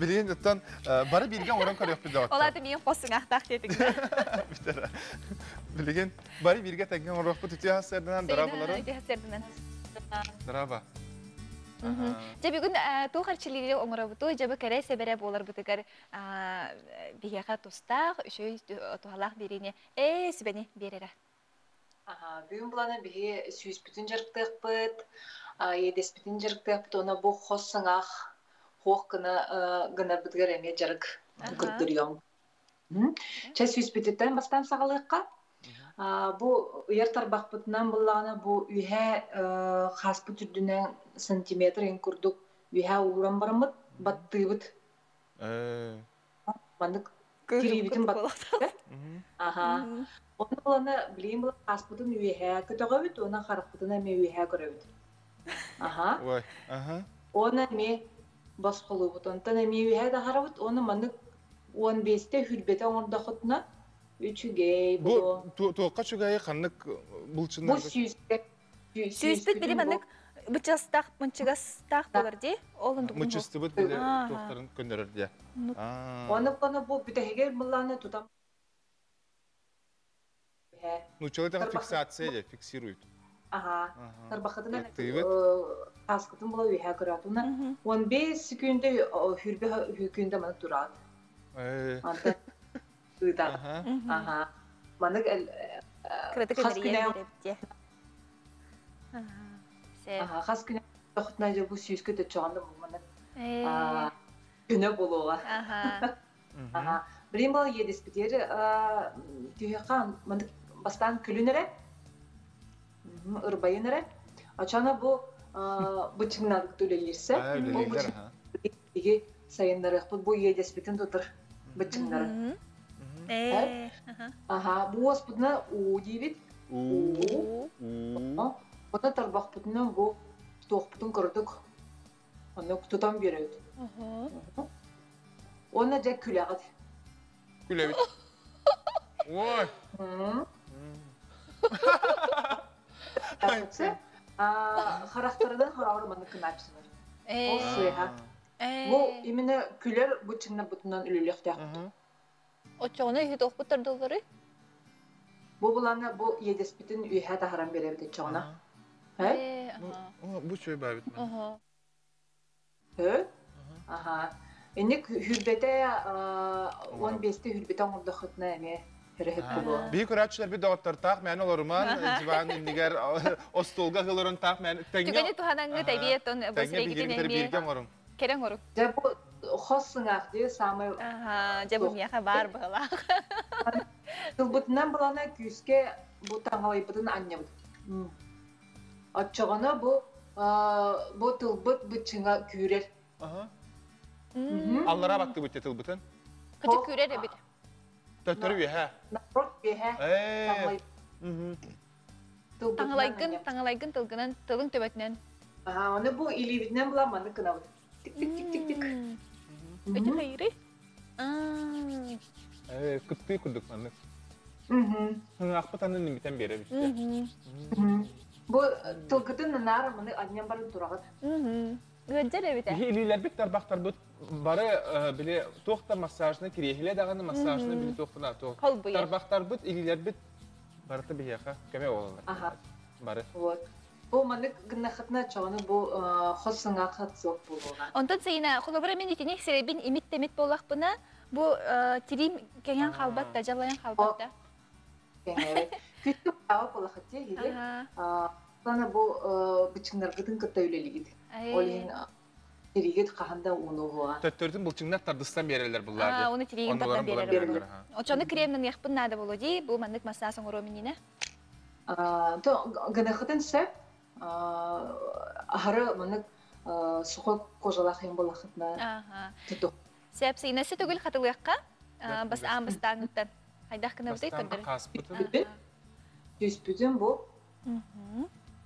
Білейін ұттан бары берген орын көрек біді отты. Олады мен қос сыңақтақ дедік. Білеген бары берге тәген орық бұт үте хасырдынан дыра бұлары? Үте хасырдынан. Дыра ба? Жабы күн тоқарчылығы оңырабыты, жабы кәрі сәбәрі болар бұтығар бігеға тұстақ, үшөй тұғалақ беріне, сүбәне берері. Бүгін бұланы біге сүйіс бүтін жарықтық бұд, едес бүтін жарықтық бұд, оны бұл қос сыңақ, қоқ ғына бұдығар әме жарық күрттіріем. Чай сүйіс бүтіттен бастан сағалыққа? Бу уяртар бақпытынан бұллағына бу үйе қаспы түрдінен сантиметр ен күрдік үйә уран барамыт, баттыбыт. Мандык кирибитин баттыбыт. Аха. Оны боланы білейін бұл аспытын үйә көтіға өт, оны қарықпытын әме үйә көрі өт. Аха. Оны әме бас қолы бұт, онтан әме үйә да қара өт, оны мандык 15-те хүрбеті оңырда құтына 3-гей бұл. Тоққа чүгәйі қанық бұлчындар? Бұл сүйіспет. Сүйіспет білі мандык бычастақ, мұнчығастақ болар де? Мұнчысты бұд білі тоқтарын көндірір де. Оны бұл бүтәгер бұлланы тұтам. Ну, человек фиксация, де, фиксирует. Ага. Тарбақытына қасқытын бұла үйә көратуына. 15 секунде хүрбе хүкінде маны тұрады. Анда ұйдар. Ага. Маны қас күнә тоқтына же бұл сүйіскі де чоғанды бұл маны күні болуға. Білейін бұл едеспетері түйеқан маны бастан күлінірі, ұрбайыныры. Ачана бұл бұчыңнадық төлелерсі. Бұл бұчыңнадығы сайынларық. Бұл едеспетін тұтыр бұчыңлары. Бұл оспытына ұу дейбет. Оны тарбақ бұтынан бұл тоқ бұтын көрдік. Оны тұтан береді. Оны жа күлі ағады. Күлі бет. Ой! Харақтарыдан харауыр маны кынапсыныр. Ол сұйға. Бұл имені күлер бұтшыңна бұтынан үлілік тәқті. Отчоғына үйі тоқ бұттырдылары? Бұл бұланы бұл едеспетін үйе тағыран беребді чоғына. Бұл сөй бәбет мән. Энек хүрбете 15-те хүрбете оңырды құтына әме хүрәхет болу. Бейі күрәтшілер бір доғыттар тақ, мән оларыман, диван індігер остолға ғылырын тақ, мән түгені тұханаңғы тәбиеттон бұсырегітін әме керен ғыру. Жа бұл қоссыңақ де самы... Жа бұл мияқа бар бұғылақ. Тылбытынан бұлана күйіске бұл таңғалай бұдын анне бұд. Атчағына бұл тылбыт бұтшыңа күйрер. Аллара бақты бұтте тылбытын? Күті күйрер әбет. Төттөрі бейхә? Напрот бейхә. Таңғалайгын тылғынан тылың төбәтінен. Оны бұл илебетінен бұла маны кына бұд. Тик-тик-тик-тик. Өте қайыры? Күтті күрдік маны. Ақпытанын немітен бері бішті. Бұл тылғытын нары маны аднен барын тұрағыд. Гөджер әбеті? Илилер бек тарбақтар бұд бары біле тоқта массажны, керехіле дағаны массажны біле тоқтына тоқ. Тарбақтар бұд, илилер бет барыты бейеқа көме олалар. Бары. Бұл маны гына қытына чоғаны бұл қосыңа қатсық болуға. Онтан сайына, қолыбыра мен етінек серебін емет-темет болақ бұна, бұл тирим кәңен қалбат да, жалайын қалбат да. Күтті қауы болақ әтте, еді. Бұланы бұл бүчіңдер ғытын күтті өлелігід. Олен терегет қағанда оны оға. Төттөрдің бұлчыңнар тардыстан берелер бұлларды. Оны тереген таттан берелер. Очаны кремнің яқпын нады болу дей, бұл мандық массасын ұру меніне? Гына қытын сәп, ағыры мандық сұқы қожалақ ең болақытына тұту. Сәп, сейнесі түгіл қатылыққа, аңбыстан ұттан. Айдақ кіна бұдай көрдірі? Түспүден бұл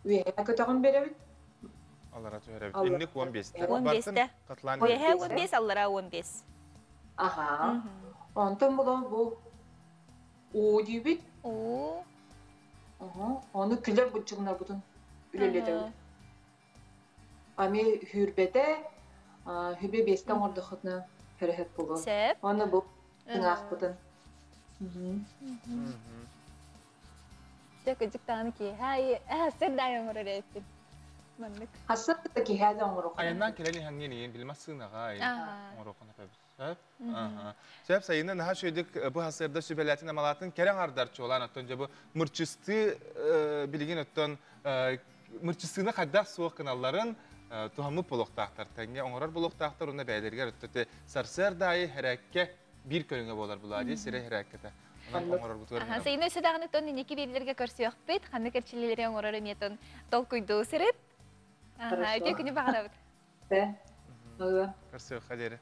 үйе көтіғын беребіт. Аллара түйеребіт. Инник 15-те. 15-те. Үйе 15, аллара 15. Аха. Онтан бұлан бұл оу дейбіт. Оу. Оны күлер бұтчығына бұтын үлеледеуіт. Ами хүрбеде, хүрбе 5-тен орды құтына хүрәхет болу. Сәп. Оны бұл тыңақ бұтын. Көжік тағаны ки, әсір дайын ұрыр әйттім. Асыр ки хәді оңыру қана. Айынан келені хәңген ең білмәсін аға оңыру қана көбіз. Сөп сайыны наға шөйдік бұл хасырда сөбәләтін амалатын кәрен ардарчы olan öttön bu mırçıstı bilgin öttön mırçıstığını qaddaq soğuk kanalların tuhamı buluqtaqtar. Tenge oңырар buluqtaqtar onda bəylərgər öttö sarsar dayı hərəkkə bir kölüngə bolar buladı sirə hərəkkətə. Sayın ösü dağını ton neki verilirge körsi yok bit. Xanı kerçilileri oңырар emeton tol kuydu sirit. Öte günü bağırabıd. Көрсөк хадери.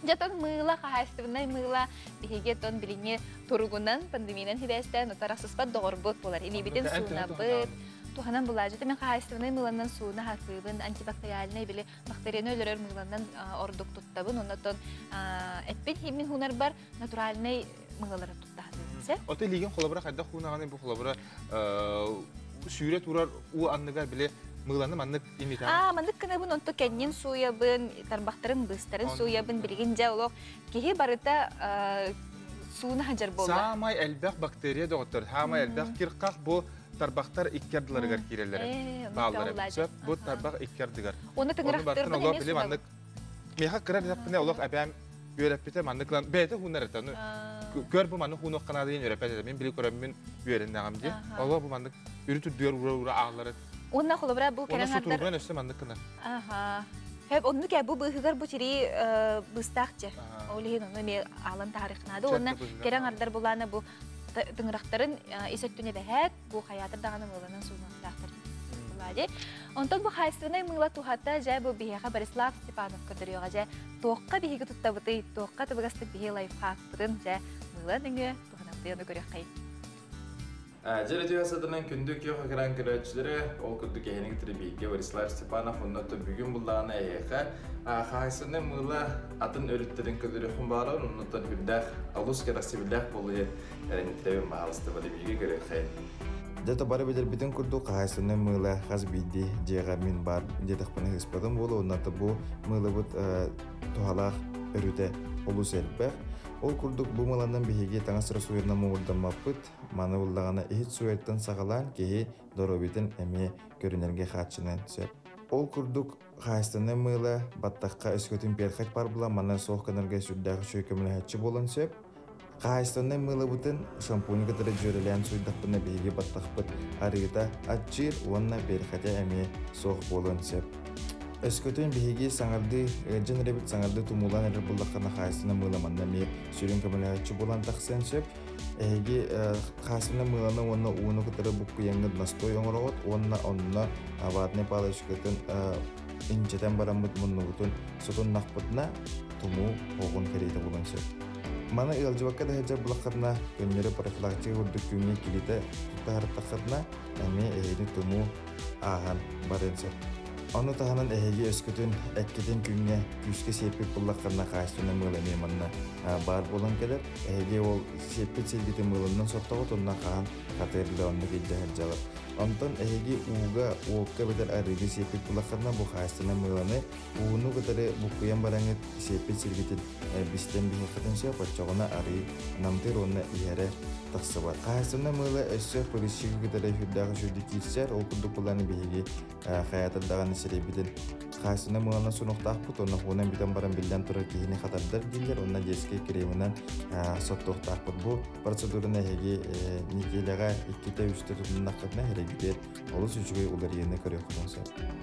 Жатон мыла кахастыбынай мыла биһиге тон билине тургунан пандемиянан хибестен тарасыспат догорбут болар. Илибитин суунабыт. Туханан була жата мен кахастыбынай мыланнан сууна хатыбын антибактериальный биле бактерияны өлөрөр мыланнан ордук туттабын. Оннотон этпет химин хунар бар натуральный мылалары туттахатыбын. Оты лиген холобра кайда хунаганы бу холобра сүйрет урар у анныгар биле мыланы маннык имитан. Маннык кына бун онто кеннен суябын, тарбактарын быстарын суябын билген жаулок. Кеһи барыта сууна хажар болду. Самай элбек бактерия доктор. Самай элбек киркак бу тарбактар иккердилерге кирелер. Баллар. Бу тарбак иккердигер. Оны тыңрактырды эмес. Биле маннык. Меха кырар дапны олок абам үйрәппете манныклан бәйте хунарытаны. Көр бу маннык хуну канада ден үйрәппете. Мен биле көрәм үйрәндәгәм ди. Олок бу маннык үрүтү дөр ура аглары. Онна холобра бу керәңәрдер. Оны сутурган өстә маннык кына. Хәп онны кә бу быгыр бу тири быстакчы. Олыгын оны ме алын тарихнады. Онна керәңәрдер буланы бу тыңрактарын исәттүне бәһәт бу хаятыр даганы булганын сунактыр. Булади. Онтон бу хайсыны мыла тухата жа бу биһәгә Борислав Степанов кырдырыга жа тоққа биһиге туттабыты, тоққа тыбыгасты биһе лайфхак тырын жа мыла деңе туханамды яны көрәк кай. Жеретио сатынан күндүк yok акыран көрөчүлөрү ол күндүк эхенин трибиге Борислав Степанов оннотто бүгүн булдагына эйха хайсыны мыла атын өрүттерин көдөрү хумбарын оннотто күндәк алус керасибилдак болует эренитебин баалысты биге көрөк кай. Дето бары бидер битен курдук хайсыны мыла хаз биди жега мин бар дедакпаны испадым болу оннотто бу мыла бут тухалак өрүтө олус элбек. Ол курдук бу мыландан биһиге таңасыра суйырна муурдамаппыт, маны буллагана ихит суйыртын сагалан кеһи доробитин эми көрүнерге хатчынан сөп. Ол курдук хайстаны мыла баттакка өскөтүн перхат бар була мана соохканарга сүрдәгы шөйкөмүлө хатчы болон сөп. Хайстаны мыла бутын шампуньга тыры жөрелән суйдакпына биһиге баттакпыт арыта атчыр онна перхата эми соох болон сөп. Өскөтөн биһиги саңарды женеребит саңарды тумулан эрер булдаккана хайсына мыламанда ми сүрүн көмөлөчү булан таксын сөп эги хайсына мыланы онна ууну кытыры букку яңгы настой оңорот онна аватны палышкытын инчетен барамыт муннугутун сутун накпытна туму огун керейде булан сөп мана ылжыбакка да хеже булаккарна көннөрү профилактика үрдүккүңө килите тутарыттаккарна эми эги туму аган барын сөп. Onu tahanan ehegi öskütün ekketen küngü küske sepip bullaklarına kaçtığına mığılani manna bar bolan kadar ehegi ol sepip selgiti mığılından sottağı tonuna kaan katerli onunla gidde hercalar. Ondan ehegi uğga uğga bedel arıgı sepip bullaklarına bu kaçtığına mığılani uğunu kadarı bukuyan barangit sepip selgitin bizden bir hakikaten şey yapacağına arıyı namdır onunla ihere taksabar. Kaçtığına mığıla össe polisi kadarı hüddağı şöyle kilser o kuduklarını behegi hayatındağını serebidin. Kaçtığına mığılana sunuqtaq put ona hunan bidan baran bilden turar kihini xatarlar diller ona jeske kreminan sottuqtaq put. Bu proseduruna hegi nikelaga 2-3 tutununa qatna herebidet olus üçüge ular yerine körüyor kullansa.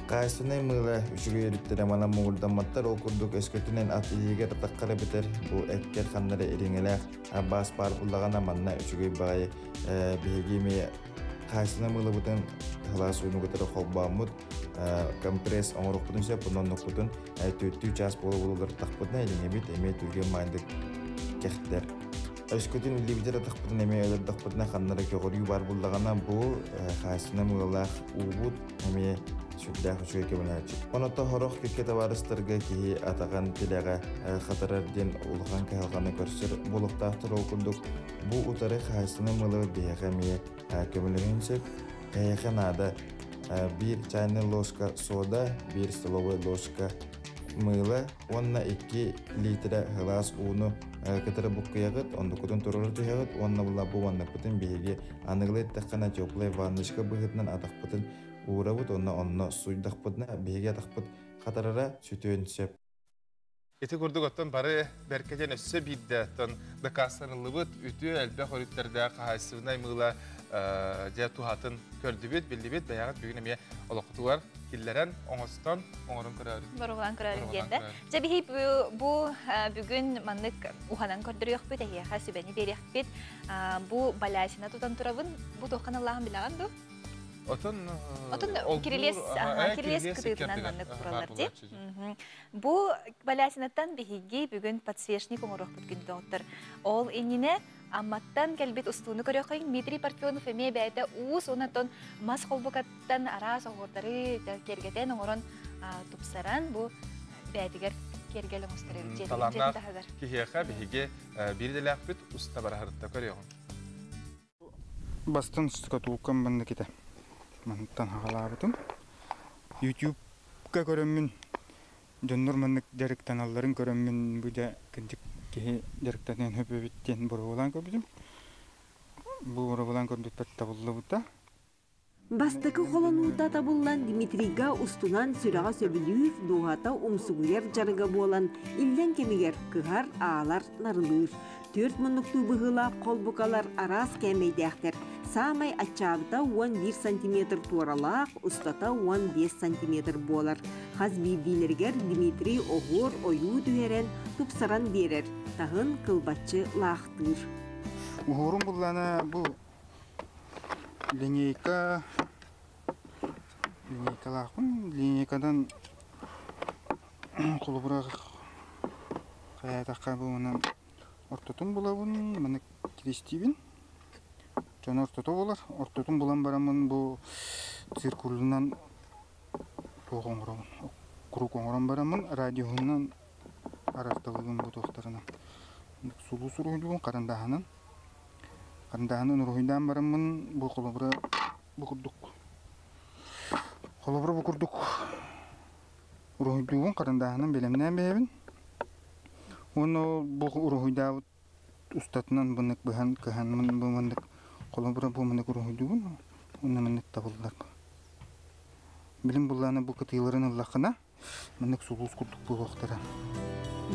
Kaçtığına mığıla üçüge yürüttere mana muğuldanmattar o kurduk öskötünen at iyiger taqqara biter bu ekker xanları eringeler bas par bullagana manna üçüge bagay behegimi kaçtığına mığıla buten halas uyunu gıtara xobbamut компресс оңорок бутун сеп бунан бутун 4 час болуп тақпытна элине бит эме түргөн майдык кехтер өскөтүн либидер тақпытын эме өлөр тақпытна ханнара көгөрү бар булдагана бу хасына мулах убут эме сүддах чөйкө меначы оното хорох кекке таварыстырга ки атаган тилега хатарарден улган калганы көрсөр булуктактыр окундук бу утары хасына мулы бегами көмөлөнсөп ханада bir чайная ложка сода, bir столовая ложка мыла, онна 2 литра глаз уну кытыры буккаягыт, онда кутун турулur жагыт, онна була бу онна путун беги аныглы таккана теплая ванночка быгытнан атакпытын урабыт, онна суйдакпытна беги атакпыт хатарара сүтөн сөп. Эти курдук оттон бары беркеден өссө бидде оттон дакасанылыбыт үтү элбе хоруттерде кахайсыбынай мыла жа тухатын көрдүбүт, билдибит, баягат бүгүн эме олокутулар киллерен оңостон оңорун көрөрүн. Баруган көрөрүн дегенде. Жа бихи бу бүгүн маннык уханан көрдүрүөкпүт, эһиэха сүбени бериэкпит. Бу балясина тутан турабын, бу тохкан Аллахын билаган ду? Отон Кириллес кытытынан маннык куралар ди. Бу балясынаттан биһиги бүгүн подсвечник оңорох бүткүн доктор. Ол иннине амматтан келбит устууну көрөкөйүн Дмитрий Парфенов эме бәйдә уус онатон мас холбукаттан арас оғырдары кергетен оңорон тупсаран бу бәйдигер кергелен устары таланнар кихеха биһиги бирделәкбит уста барахыртта көрөйүн. Бастан стукатулкан банда ките. Мантан хагалабытым. YouTube-ка көрөммүн. Жоннор маннык дерек каналларын көрөммүн. Буда кентик ки деректен хөпөбүттен бурулан көрдүм. Бу бурулан көрдүк табылды. Бастакы холонута табыллан Дмитрийга устунан сүрага сөбүлүүр дугата умсугуер жарыга болан иллен кемигер кыгар аалар нарылыр. 4 мунуктуу быгыла колбукалар арас кемейдäхтер. Самай ачабыта 11 сантиметр туаралаак, устата 15 сантиметр болар. Хазбибдилергер Дмитрий огор оюу түһерен тупсаран берер. Тагын кылбатчы лаахтыр. Угурум буллана бу линейкадан кулубурак каятакка буна ортотун булабын, мына кирестибин. Жана ортото болар, ортотун булан барамын бу циркулунан тогоңорон, круг оңорон барамын, радионан аракталыгын бу тохтарына. Сулуу суруйдубун карандаханын. Карандаханын урухуйдан барамын, бу колобура букурдук. Колобура букурдук. Урухуйдубун карандаханын белеминен бебин. Onu bu uruhuyda ustatından bunuk bahan kahanın bu mandık kolabora bu mandık uruhuydu bunu onu mandık tabuldak. Bilim bullana bu katıların Allah'ına mandık sulus kurduk bu vaktara.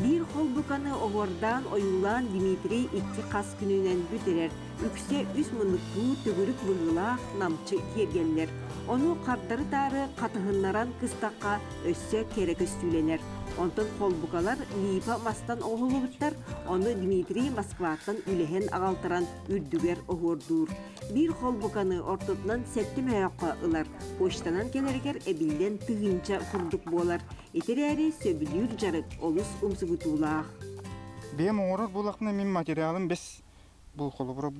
Bir kolbukanı oğordan oyulan Dimitri iki kas gününden büterer. Ükse üst mınıklı tügürük bırgılak namçı kergeller. Onu kartları tarı katıhınlaran kıstakka össe kerek üstülener. Ondan kolbukalar lipa mastan oğulubutlar, onu Dmitri Moskva'dan ülehen ağaltıran ürdüger oğurdur. Bir kolbukanı ortadan septim ayakka ılar. Poştanan geleriger ebilden tığınca kurduk bolar. Etereri söbülür jarık olus umsugutulaq. Benim oğurar bulakna min materialım bes bu kolubura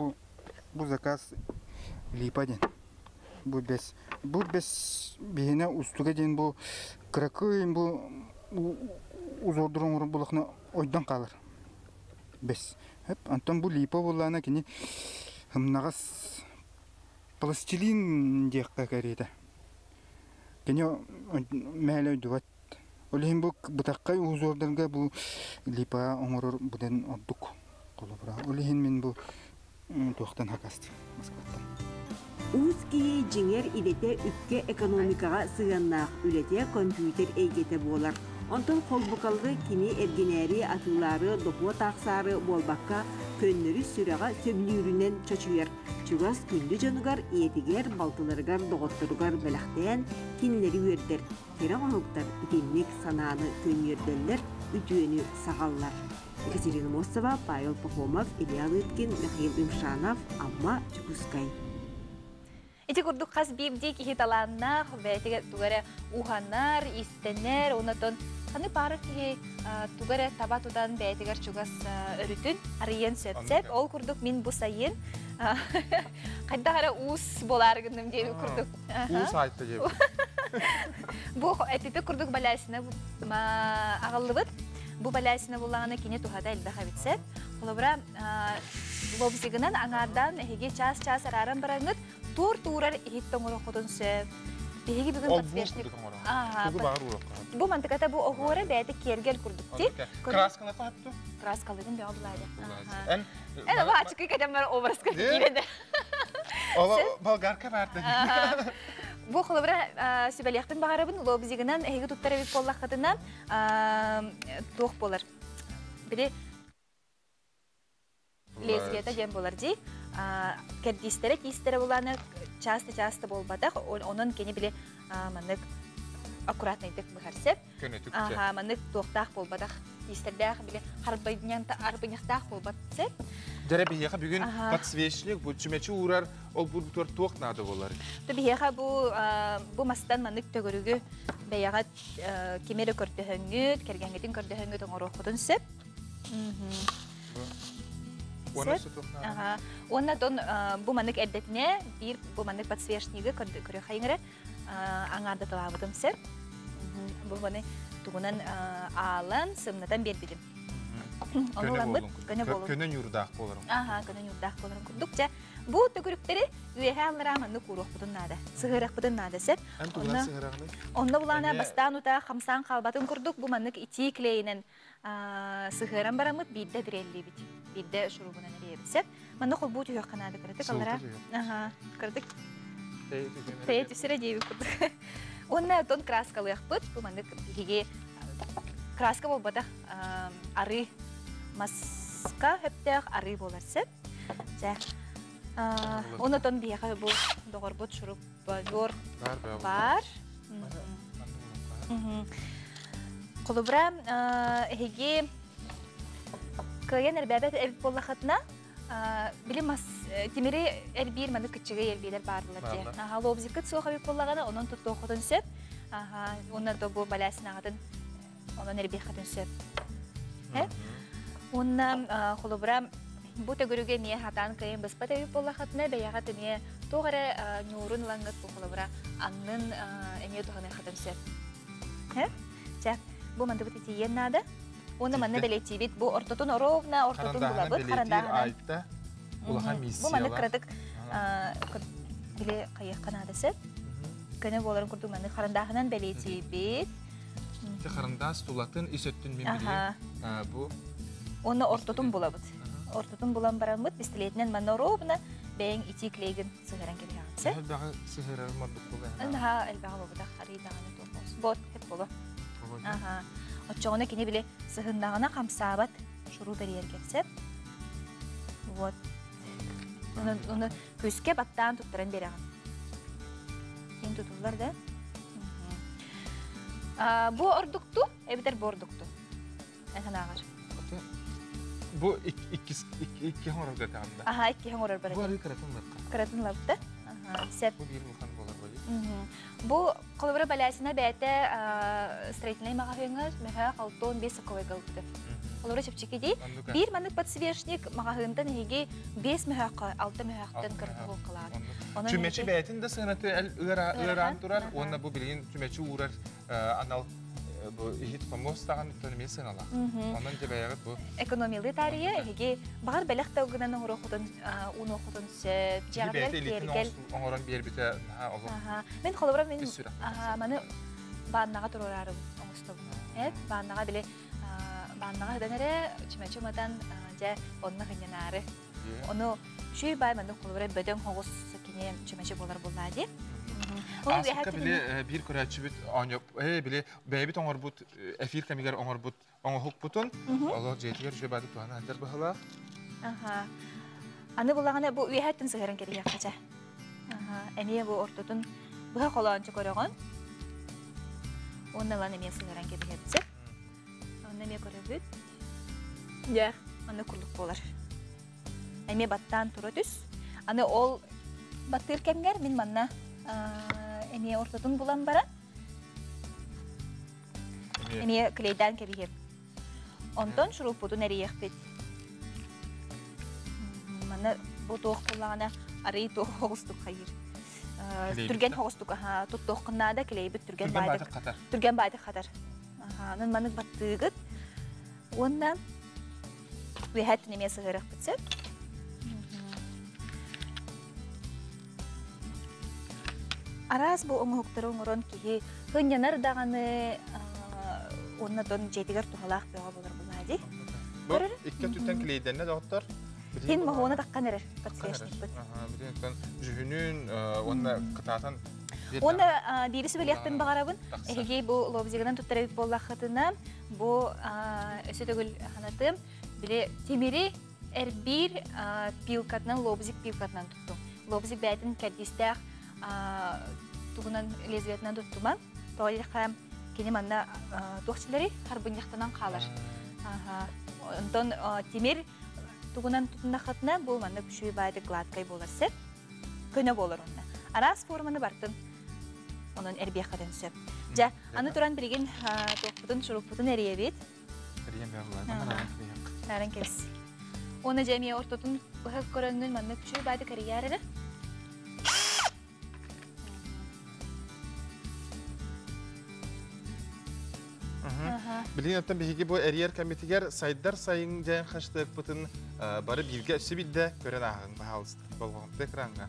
bu zakaz lipa den. Bu bes bihine ustuga den bu krakıyın bu uzordurun bulakna oydan kalır. Bes. Hep antam bu lipa bulana kini hımnagas plastilin diyekka kariyda. Kini mehle duvat. Olihim bu butakkay uzordurga bu lipa onurur buden odduk kolubra. Olihim min bu tuğtan hakastı. Moskva'dan. Uzki jinger idete ükke ekonomikaga sığannak ülete kompüter eygete bolar. Ondan kolbukalı kini ergeneri atılları dohu taksarı bolbakka könleri süraga söblürünen çoçuyer. Çugas kündü canıgar iyetiger baltılargar doğutturgar belakten kinleri verder. Teramahuktar ütenlik sanağını könyerdenler ütüyeni sağallar. Екатерина Мостова, Павел Пахомов, Илья Лыткин, Михаил Имшанов, Амма Чукускай. Эти курдук хас бибди ки хиталаннах, бәйтеге тугаре уханнар, истенер, онатон ханы пары ки тугаре табатудан бәйтегер чугас өрүтүн, арыен сөтсеп, ол курдук мин бу сайын кайдагара уус болар гынным деп курдук. Уус айтты деп. Бу этипе курдук баласына агылыбыт. Бу баласына буллагана кине тухада элбе хабитсет. Колобра лобзигынан аңардан эге час араран бараңыт тур-турар ихиттоңоро ходон сөп. Биги бүгүн подсвечник. Бу мантыката бу огора бәйте кергел курдукти. Красканы капту? Краскалыгын бе облайды. Эна бу ачык кадам бар образка киреде. Ола болгарка барды. Бу колобра сүбәлектен багарабын лобзигынан эге туттара бит боллакытынан тох болар. Бири лезгета жем болар ди. Кирдистере буланы часто болбадак, онун кени биле манык аккуратно идек бахарсеп. Манык токтак болбадак тистердах биле арбыньяктах болбатсы. Дәрә бияха бүген подсвечник бу чүмәче урар ол бу төр туак нады болар. Бияха бу мастан манык төгөрүгү бияга кемере көрдөһөңүт, кергәнгедин көрдөһөңүт оңорохотун сеп. Онна тон бу манык эддетне бир бу манык подсвечниги көрө хайгыра аңарда талабытым сеп. Бу маны тугунан алан сымнатан бербидим. Көнөн юрдах боларым. Көнөн юрдах боларым курдукча. Бу төгүрүктери үйе алыраманны курухпутун нада. Сыгыракпутун нада сеп. Онна булана бастан ута хамсан калбатын курдук. Бу маннык ити клейнен сыгырам барамыт бидде бирелли бит. Бидде шурубунан эребит сеп. Манны кол бу түйөк канады кырдык алара. Кырдык. Тейт үсере дейби курдук. Онна тон краскалыякпыт. Бу маннык биге краска болбата ары маска хептех ары болар сеп. Онотон бияха бу догорбут шуруп бор бар. Колубра эге кыян эрбәбәт эбит боллахатна биле мас тимери эрбир маны кычыга эрбилер барлар ди. Лобзикыт суха бит боллагана онон тоттохотун сеп. Оннан да бу баласына гатын онон эрбир хатын сеп. Оннан колубра бу төгөрүгө не хатан кайын быспат эбит боллахатна бәяга тене тогары нурун лангат бу колубра аннын эме туханы хатын сеп. Бу манда бит тиен нада. Оны манна белети бит бу ортотун ровна ортотун булабыт карандагы. Бу манда кырдык биле кайык канада сеп. Көне боларын курдук манны карандагынан белети бит. Карандас тулатын исөттүн мен биле. Бу оны ортотун булабыт. Ортотун булан барамыт пистолетинен манна ровна бең ити клейген сыгыран келген сеп. Дагы сыгырар мардык булган. Элбага болбуда харыдаганы топос. Бот хеп боло. Отчоғына кене біле сығындағына қамсабат шұру берер кепсеп. Вот. Оны көске баттан тұттырын береған. Ен тұтылар да. Бұ ордукту, әбітер бұ ордукту. Әнхан ағар. Бұ iki хоңыр өтәғанда? Iki хоңыр өтәғанда. Бұ ары қыратын лапқа? Қыратын лапта. Бұ бір мұқан болар бөлі? Бу колбара баласына бәте строительный магазинга мәһә халтон 5 саковой галды. Колбара чепчикеди бир маннык подсвечник магазиндан һиге 5 мәһәкка 6 мәһәктән кыртыгы кылады. Чүмәче бәйтен дә сынаты ыран турар, онда бу билген чүмәче урар анал бу ихит помостаган төнмесен ала. Ондан җәбәягы бу экономиялы тария һиге бар бәләх тәүгеннән урохтан уны хутын се җаргал кергел. Оңоран бер бите Мен колбара мен маны баннага турарым оңстым. Баннага биле баннага дәнәре чүмәче матан җә онны хиннары. Оны шуй бай маны колбара бәдән хогыс кине чүмәче болар булмады. Аска биле бир көрәчү бит аňop биле бәйбит оңор бут эфир камигер оңор бут оңохук бутун алар жетигер жө бады туана андер бахала аны булагана бу үһәттен сыгырын керек якча эне бу ортотун буга коланчы көрөгөн оннан эме сыгырын керек этсе онна эме көрөбүт я аны курлук болар эме баттан тура түс аны ол баттыр кемгер мен манна эме ортотун булан бара. Эме клейдан кебиге. Онтон шурупутун эриехпет. Мана бу тоқ куллагана ары тоқ хогустук хайыр. Түрген хогустук туттоқнада клейбит түрген байды. Түрген байды хатар. Анын маны баттыгыт. Ондан үһәт неме сыгырык битсе. Арас бу оңоктор оңорон киһи хынянар даганы оннотон жетигер тухалаах бага болар булады. Бу икки түтен клейденне доктор. Хин мохона таккан эрер подсвечник бит. Биден жүһүнүн онна кытаатан онда бириси белектен багарабын. Эге бу лобзигынан туттарып боллахатына бу өсө төгүл ханатым биле темири эрбир пилкатнан лобзик пилкатнан тутту. Лобзик бәйтин кәдистәх тугунан лезвиятынан туттуман. Тойлыха кене манна тохчилери харбыньяктанан калар. Ага. Онтон темир тугунан тутунахатна бу манна күшүй байды гладкай боларсы. Көне болар онна. Арас форманы бартын. Онун эрбияхатын сөп. Жа, аны туран билген тоқпутун шуруппутун эриебит. Эрием яғылай. Наран кебис. Оны жемия ортотун бахак көрөнүн манна күшүй байды карьеры. Билин аттан биһиги бу эрьер комитетер сайдар сайын жайын хаштык бутун бары бирге өсү бидде көрөн агын баалысты болгон экранга.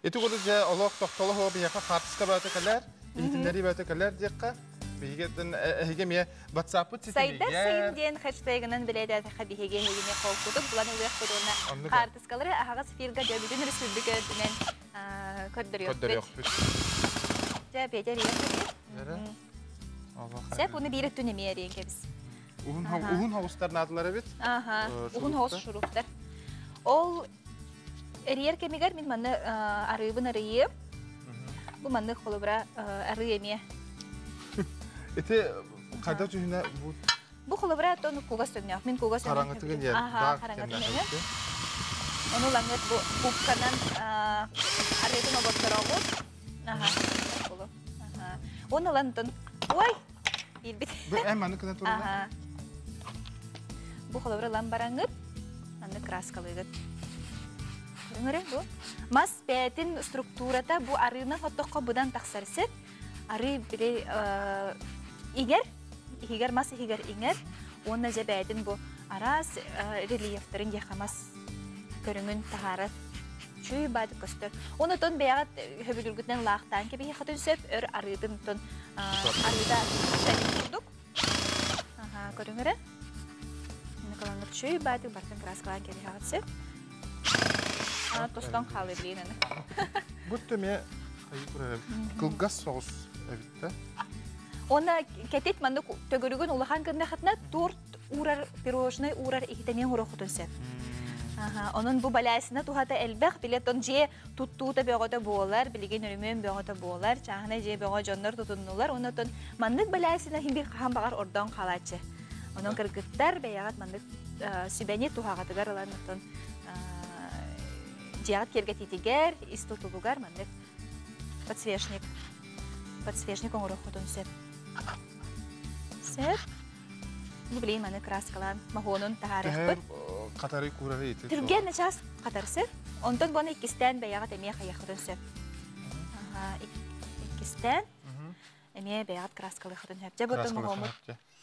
Эти годы же олох тохтоло хо бияка хартыска бәтекелер, итиннери бәтекелер дикка. Бигеден хегеме WhatsApp титеге. Сайда сайын ден хэштегинен биледе хабиге хегеме колкутуп булан уяк kodona хартыскалары агас фирга дөбүдүн республика динен көддөр yok. Жа бедер yok. Сеп уну бири түнеме эрен кебиз. Угун хавустар надылары бит. Ага, угун хавус шуруптар. Ол эрьер кемигер мин манны арыбын арыйып. Бу манны холобра арыеме. Эти кайда жүнә бу? Бу холобра тону кугас төннәк. Мин кугас төннәк. Караңгытыгын я. Ага, караңгытыгын. Ону лаңгыт бу кукканан арыбын оботтарагыт. Ага, болу. Ага. Ону лантон. Ой! Билбит. Бу эманы кына турда. Ага. Бу холобра ламбараңыт. Анны краскалыгыт. Ngere bu. Mas betin strukturata bu arına fotoğrafı budan taksarset. Arı bile iger mas iger inger. Ona cebetin bu aras relieflerin yakamas görünün taharat. Çüy badı göster. Onu ton beyagat höbülgütten lağtan ki bir hatun sep arıdın ton arıda senin kurduk. Aha görünür. Ne kadar çüy badı barkan kraskalan ki bir hat sep. Тостан халы билен. Бутты ме кылгас соус эбитте. Она кетет манды төгөрүгөн улахан кында хатна торт урар пирожный урар ихтенен урохутун сеп. Ага, онун бу баласына тухата элбек билетон же туттуута бөгөтө болар, билген өрүмөн бөгөтө болар, чагына же бөгө жоннор тутуннулар, онотон мандык баласына хим бир кахан багар ордон калачы. Онун кыргыттар беягат мандык сибене тухагатыгар аланытын Диагат кергетитигер, истутулугар мандык подсвечник. Подсвечник он рухотун сеп. Сеп. Блин, маны краскалан махонун тахарыхпыт. Катары курары ити. Түрген час катар сеп. Онтон боны икистен беягат эмие хаяхотун сеп. Ага, икистен. Эмие беягат краскалыхотун сеп. Же ботон махомут.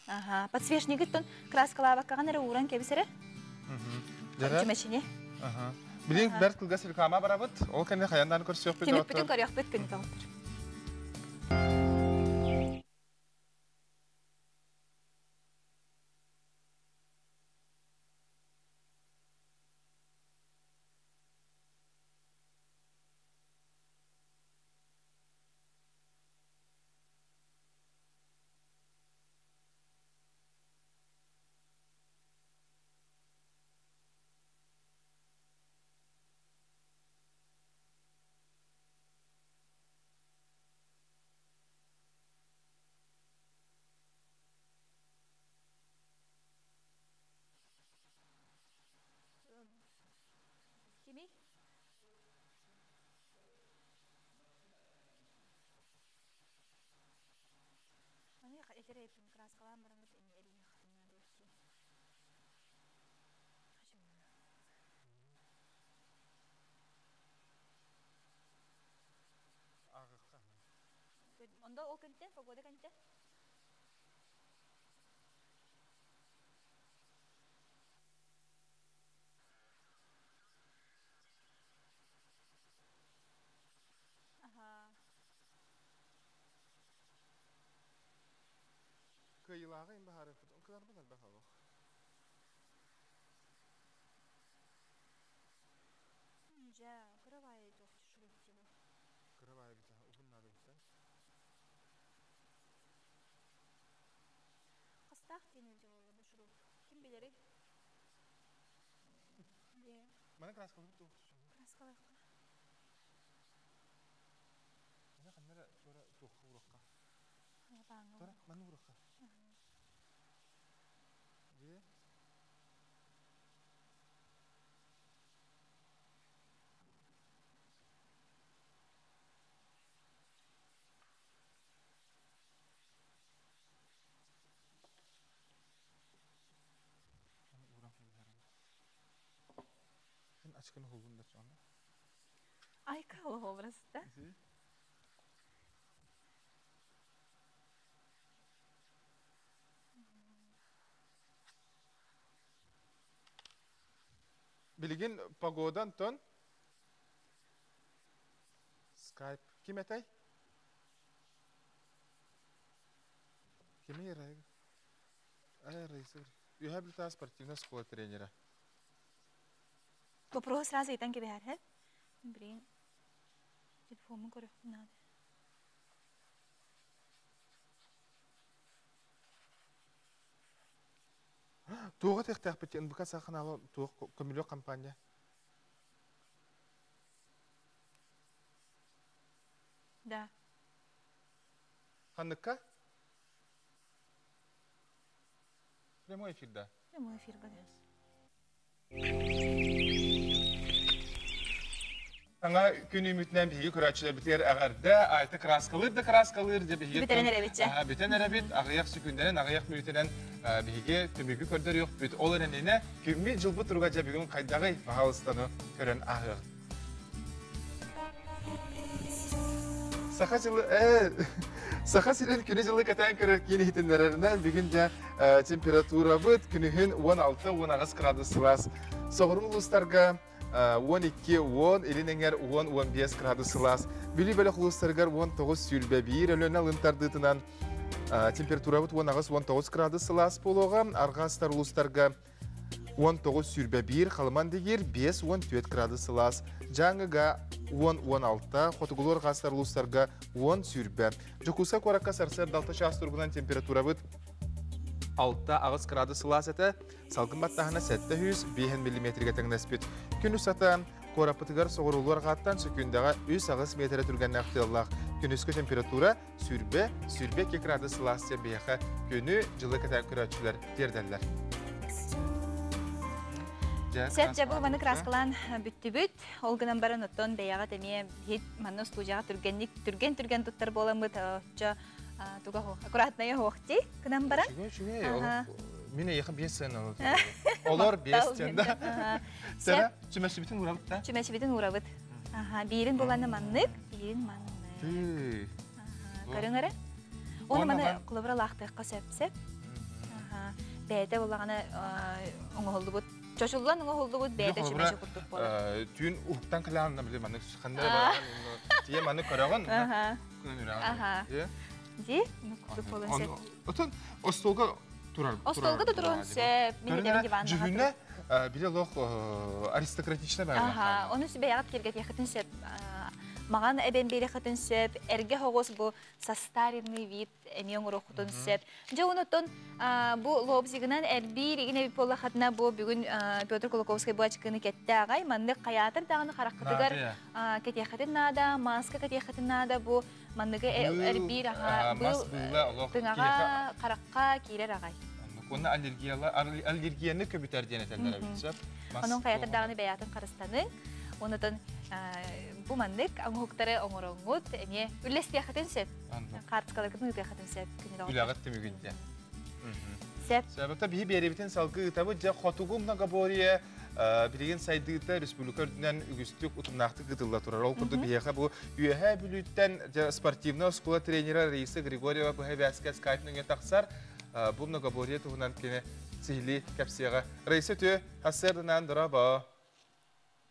Ага, подсвечнигит тон краскалаба каганары уран кебисере. Чумечине. Ага. Билин бер кылгас реклама барабыт. Ол кенде хаяндан көрсөк бит. Темек бүтүн көрөк бит күнү тагыр. Этерейпин краскалан бараңыт эми элине хатына Onda o kente, pagoda kente. Aha. Kıyılağı in baharı fıt. O kadar mı bakalım? Ja, kıravayı çok şurupçu. Kıravayı bir tane. Bunlar da bir tane. Kıstak denilce oldu şurup. Kim bilir? Diye. Bana kraskalı bir doğru. Kraskalı. Bana kanlara sonra doğru uğrakka. Yapağın. Sonra bana uğrakka. Diye. Sen açıkını hulgun da sonra. Ay kalı burası da. Bilgin pagodan ton. Skype. Kim etay? Kimi yaray? Ay reisir. Юхабилитас спортивная школа тренера. Вопрос сразу и танки бегать, блин. Телефон коров надо. Туга тектак битен бука саханалы туг көмүлө компания. Да. Ханыкка? Прямой эфир, да. Прямой эфир, гадес. Аңа күн үмүтүнөн биги көрөчүлөр битер агарда айты краскалыр деп биги. Битен эребитче. Битен эребит агыяк сүкүндөрүн агыяк мүнөтүнөн биги төмөгү көрдөр жок бүт. Ол энене күмми жылбы турга же бүгүн кайдагы баалыстаны көрөн агы. Саха сирен күнү жылы катан көрөр кийин хитинлеринен бүгүн же температура бут күнүхүн 16-19 градус Цельсий. Согурун улустарга 12-10, илинеңер 10-15 градус Цельсий. Бүлі бөлі құлыстарғар 19 сүлбе бейір өліні лынтардытынан температура бұт 19 градус Цельсий болуға, арғастар ұлыстарға 19 сүлбе бейір, қалыман дегер 5-14 градус Цельсий. Жаңыға 10-16, қотығылыр ғастар ұлыстарға 10 сүлбе. Жүкуса қораққа сарсар далта шас тұрғынан температура бұт 6 градус Цельсий, салқын баттағына 700-5 мм-ге тәңнәспет. Күні сата қорапытығар соғырулар ғаттан сүкіндіға 3 метрі түрген нәқтеллақ. Күніскі температура сүрбе 2 градус Цельсий бейіқі күні жылы кәтән көрәтшілер дердәлілер. Сәт жабыл маны краскалан бүтті-бүт. Олғынан барын ұттон бейаға тәме бейт маны студияға түрген тұттар боламыд. Туга аккуратная хохти, к нам бара. Меня ехал без сцены. Олар без сцены. Сера, чумашибитин уравыт да? Чумашибитин уравыт. Бирин боланы маннык, бирин манны. Көріңірі? Оны маны құлыбыра лақтыққа сөпсеп. Бәйді болағаны оңғылды бұд. Чошылдан оңғылды бұд, бәйді чумаши құттық болды. Түйін ұқтан қылағында біле маны қандай баған. Тие маны көріған. Ди, нукуп болон сеп. Отон остолга турар. Остолга да турон сеп. Минидем диванга. Жүгүнө биле лох аристократична бар. Аха, оны себе ягат келге техтин сеп. Маган эбен бере хатын сеп, эрге хогос бу состаренный вид эмиң урохутун сеп. Же онотон бу лобзигинен эрбир игине бипола хатна бу бүгүн Петр Кулаковский бачкыны кетти агай, манды каятыр даганы караккытыгар кетехатын нада, маска кетехатын нада бу мандыгы эрбир аха бу тыңага каракка кийлер агай. Оны аллергияны көбүтөр денетелер бисеп. Анын каятыр даганы баятын карыстаны. Онотон bu mandık anğukları oңорongут, эме үллестия хатын сеп. Картскаларгын үтәхатын сеп күнү. Үлагат темигинде. Сеп. Себепта бии беребитен салгы табы же хотугум многоборие Bilgin saydıqda Respublika örüntünden ügüstük utumnaqtı gıdılla turar. Ol kurdu biyeqa bu üyehe bülütten sportivna skula trenera Reisa Grigorieva bu hebəskə Skype-nın taqsar. Bu mnogoboriya tuğunan kene sihli kapsiyaga. Reisa tüy hasırdınan duraba.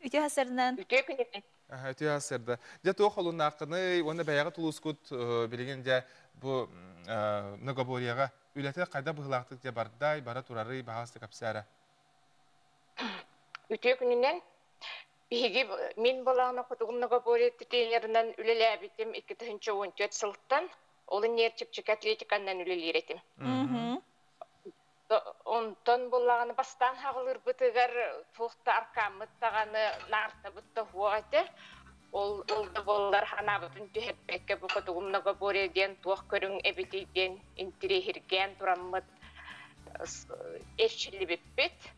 Ütü hasırdınan. Ütü hasırdı. Ja tuğ olun naqını, onda bayağı tuluskut bilgin ja bu mnogoboriyaga ülete qayda bıhlaqtıq ja barday, bara turarı, bahastı kapsiyara. Ütü gününden bihigi min bolağına kutuğumnaga boriyet tüteylerinden ülelәbitim 2014 sılttan olun nerçipçik atletikandan üleliretim. Ondan bolağını bastan hağılır bıtıgar tuğta arkamı tağanı narta bıtta huağıtı. Olda bollar hana bütün tühetbekke bu kutuğumnaga boriyeden tuğ körün ebitiyden intirehirgen duramıt eşçili bipbit.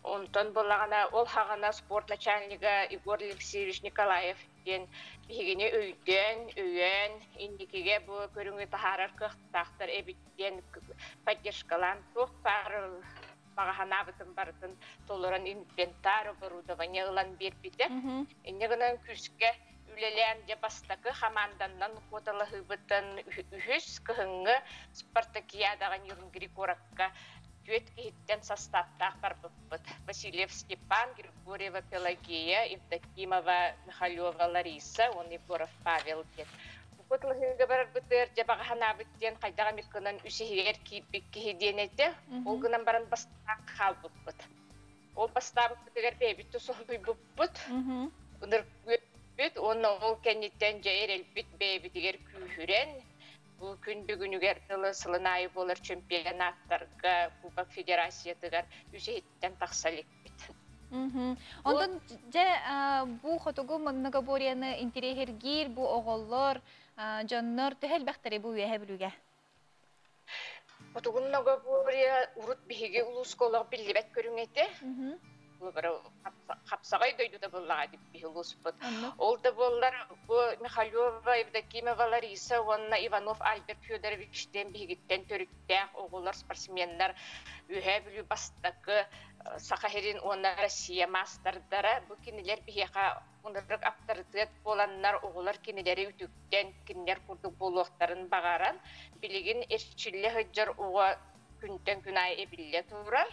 Ondan bolağına ol hağına sport начальнига Igor Alексеевич Николаев den bihigine öyen indikige bu körüngü taharar kıhtaqtar ebitten поддержкалан туğtar бағана бітін бардың толыран инвентар оборудование ылан бербіді. Енегінен күшке үлелен де бастақы хаманданнан қоталығы бітін үхіс кіхіңі Спартакиадаған Юрин Григоракка Түйет кейттен состаттақтар бұппыт. Васильев Степан, Григорьева Пелагея, Евдокимова Михайлова Лариса, он Егоров Павел дед. Бұқытлығы бар бұтыр, жабаға хана бүттен қайдаға меккінен үсігер кейден әді, ол ғынан барын бастақ қал бұппыт. Ол бастақ бұппытығар бәйбітті соғый бұппыт. Бұныр көппіт, оны ол кәнеттен жәйір әлбіт бәйбітігер күйірен. Bu gün bugünüger ılısılın ayı bolur çempionatlarga, Kubak Federasiyatыгар üsehitten taqsalik bit. Ondan bu xotugu mnogoboriyany interehirgir, bu oğollar, jonlar töhel baxtari bu üyehe bilüge. Xotugu mnogoboriya urut bihige ulus kolaq billibet körüngeti. Bu bir kapsagay doydu da bollağa dip bir ulus bud. Oldu bollar bu Mikhailova, Evdokimova, Larisa, onna Ivanov, Albert Fyodorovичтен bihigitten törüktäq oğullar sportsmenler ühe bilü bastakı Sakharin onna Rossiya masterdara bu kiniler biheqa onuruk aptarıtıt bolanlar oğullar kinileri ütükten kinler kurduk boluqtарын bagaran biligin erçille hıccar oğa күнтен күн ay ebille turar.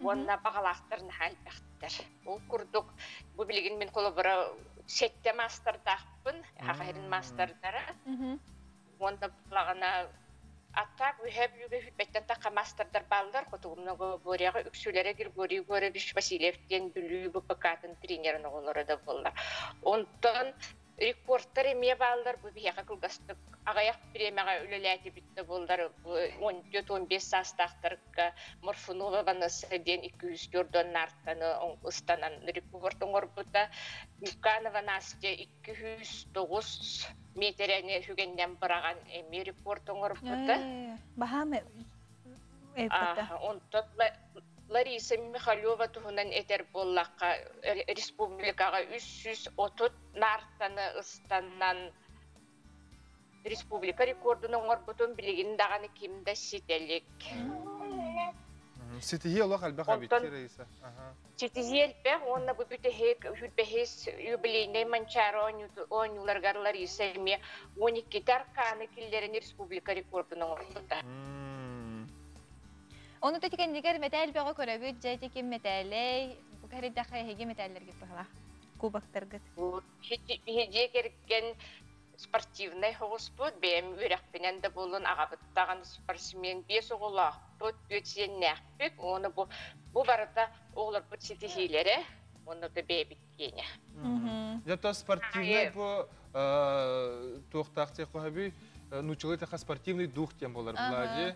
Onna bağalaqtırın halbaqtır. O kurduk, bu bilgin min kolobara sette master daqpın, haqayrin masterdara. Onda bağana atak üheb yüge hütbetten taqa masterdar ballar, kotuğumnağı boriyağı üksülere Grigoriy Gorovich Vasilev'den bülüyü bu bakatın trenerin oğulları da bollar. Ondan rekortlar emeye ballar, bu biheqa kılgastık. Ağayak biremeğe öleleti bitti bollar, 14-15 sastaqtırqa Morfunova Vanessa den 204'dan nartanı ıstanan rekortun orbuda. Yukanova Nastya 209 metrene hügenden bırağan emi rekortun orbuda. Baha mı? Ondan Larisa Mikhailova tuhunan eter bollaqqa Respublikaga 330 nartanı ıstanan Respublika rekordunun orbutun biligin dağını kimde sitelik. Sitihi olaq albaqa bitti Reisa. Sitihi elbaq, onna bu bütehek hütbehes yubileyne mançara oynulargar Larisa emi 12 tarkanı killerini Respublika rekordunun orbuta. Onu da tikendiger metal bağı körəbüt, jaytekin metalley, bu karidaqa hege metaller gibi bağla. Kubaktargıt. Bu hece kerken sportivnay hoğusput, benim ürekpenen de bulun ağabıttağın sportsmen bes oğulaqput, ötsen näqpik, onu bu barada oğlar bu sitihilere, onu da bebit gene. Jata sportivnay bu tuğtaqtı qohabi, nuçılı taqa sportivnay duh tem bolar buladı.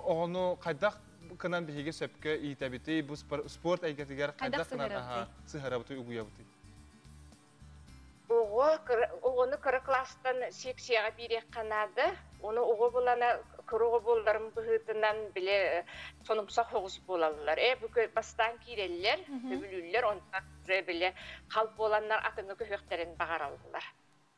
Onu qaydaq kanan bihiga söpke itabiti bu sport aygatigar qaydaq kanan sıharabıtı uğuyabıtı. Oğunu kırı klastan seksiyaga birek kanadı. Onu oğu bulana kırığı bollarım bıhıtından bile sonumsa hoğuz bolallar. Bu bastan kireller, bülüller, ondan bile kalp olanlar atını köhöklerin bağır aldılar.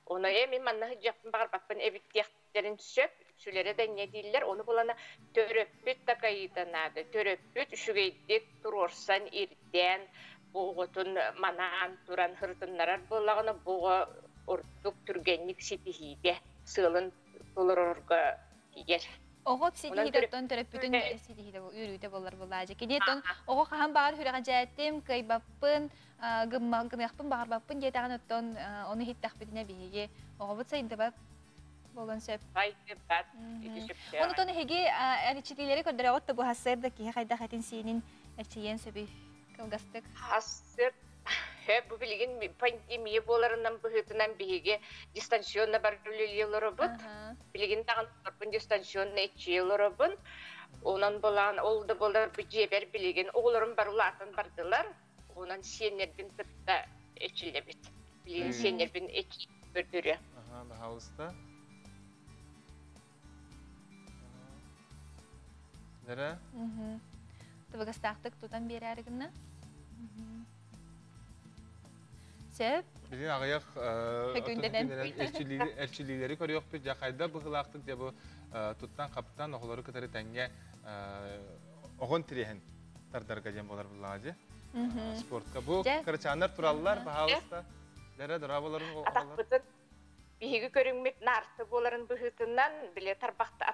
Onu emin manna hıcapın bağır bakın evitteklerin söp, Sülere de ne diller, onu bulana töröppüt takayıdanады. Töröppüt üşügeydik turorsan irden, boğutun manağın turan hırtınlarar bulağına boğa ortuk türgenlik sitihide sığılın tulururga yer. Oğut sitihidotton töröppütün sitihide ürüyde bolar bulaca. Kediyetton oğu kahan bağır hürağa jayattim, kaybappın, gımyakpın, bağırbappın jetağın otton onu hittaqbidine bihigi. Oğu bud sayıntı Bolon söp. Haydi bat. Onu tonu hegi erçilileri kördere otta bu hasırdaki hayda hatin sinin erçiyen söbi kılgastık. Hasır. Hep bu bilgin pandemiye bolarından bu hıtınan bihige distansiyonla barülüyorlar bud. Bilgin dağın tarpın distansiyonla içiyorlar bud. Ondan bolan oldu bolar bu ceber bilgin oğulların barılatın bardılar. Ondan siyenlerbin tıtta içile bit. Bilgin siyenlerbin içi gördürüyor. Aha, Bahalısta. Nere? Tıbıgız taqtık tutan bir ergina. Söp? Bizim ağayak elçilileri körüyor bir jakayda bıhılaqtık diye bu tuttan kaptan oğulları kıtarı tenge oğun tirihen tardarga jem bolar bulacı. Sportka bu kırçanlar turallar Bahalısta. Nere durabaların oğulları? Bihigi körüngmet nartı boların bıhıtından bile tarbaqta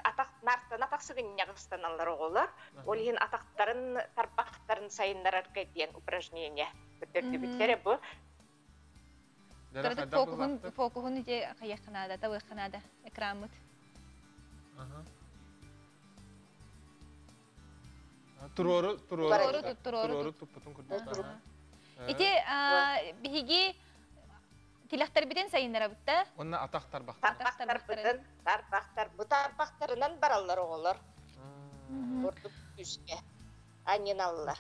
atak nartı atak sıgınñağıstan allar oğullar. Olihin atakların tarbaqtарын sayınlar arkadiyen упражнение. Bütün bitlere bu. Kırdık fokuhun ije kayakınada, tavıkınada, ekranmıt. Turoru tupputun kurduk. İti bihigi tilaktar biten sayınlara butta. Onna atak tarbaqtar. Tarbaqtar. Bu tarbaqtarından barallar oğullar. Orduk üske. Anyenallar.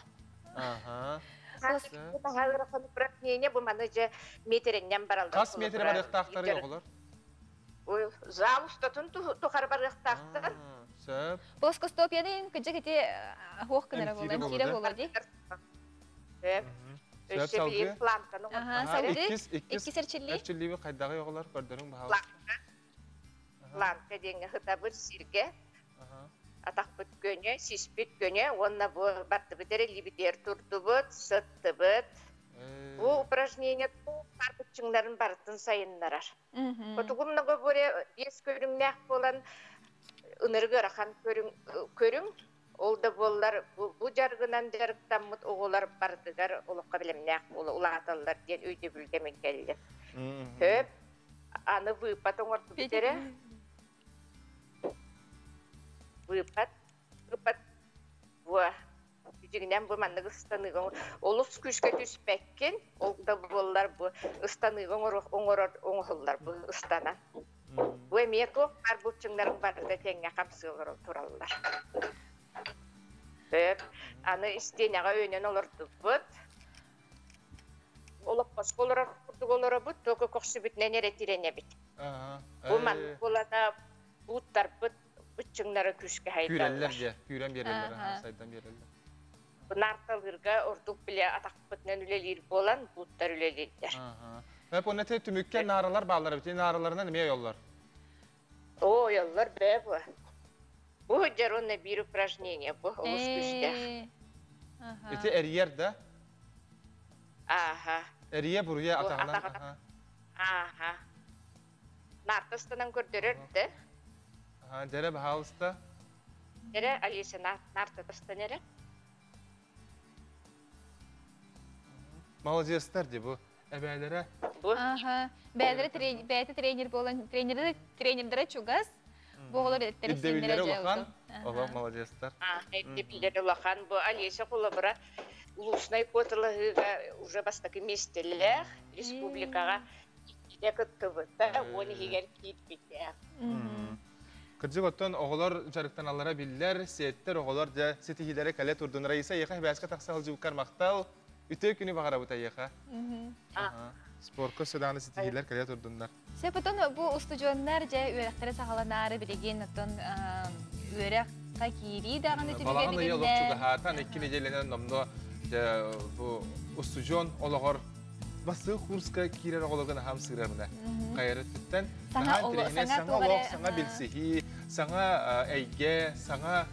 Aha. Bu tahalarafan упражнение bu manaja metrenden barallar. Kas metre barıqtaqtar yoğullar? Zal ustatın tuqar barıqtaqtar. Söp. Плоскостопияның кыжы-кыжы хуақ кынара болан, тире болады. Söp. Söp salgı. Aha, salgı. İki serçilli. Serçilli ve kaydağı yoğullar gördürün Bahalı. Planka denge hıtabır sirge. Atak bit göne, sis bit göne, onna bu battı bitere libiter turdu bit, sıttı bit. Bu упражнение karpıçınların barıtın sayınlarar. Otuğumnaga böyle yes körüngnek bolan ınırgı arakan körüng, olda bollar bu jargınan jargıtan mut oğular bardıgar olukka bilemnek ulatallar diyen öйde bülgemen geldi. Höp, anı vıpat oңortu bitere. Vıpat, bu Yüzünden bu manlık ıstanığın olus küçke tüspekken, olda bollar bu ıstanığın oңorlar bu ıstanan. Bu emiyet o karbuçınların barıda tenge kapsılar turallar. Anı isteğine öğünen olurdu bud. Olup başka olarak bud, toku koksu bitne nere tirene bit. Bu manlık olana budlar bud, bıçınları küçke haydarlar. Küreller diye, küren verirler, saydan verirler. Bu nartalırga orduk bile atak bitnen ülelir bolan, budlar ülelirler. Hep o nete tümükken naralar bağlar biti, naralarına nemeye yollar? O yollar be bu. Bu hıcar onunla bir упражнение bu, oluz güçte. Eti eriyer de? Aha. Eriye buraya atağına. Aha. Nartasından gördürür de. Aha, dere Bahalısta? Dere Alisa nartasından nere? Malaciyaslar diye bu ebelere. Aha. Beyte trener bolan, trenerlere çugas. Boğular etleri sinirlere ulan. Ola malaciyaslar. Eddebilere ulan. Bu Alisa kulabıra Ulusnay Kotalı'ga уже бастакы местелер республикаға yakıttıbıda onu higer kitbitler. Kırcık ottan oğular jarıktan allara biller, siyetler oğular da sitihilere kale turdunlara ise yıka başka taksa halcı karmaktal. Ütü günü bakara bu tayıka. Sporko södanı sitihiller kale turdunlar. Sepeton bu ustujonlarca üyerektere sağlanarı biligin ottan üyerek kakiri dağın ütülüge bilinler. Balağını yalok çuga hatan, 2 necelenen namno bu ustujon olağır басы курска кирер олагын хам сырарына. Кайраттан Саңа саңа саңа билсихи, саңа әйге, саңа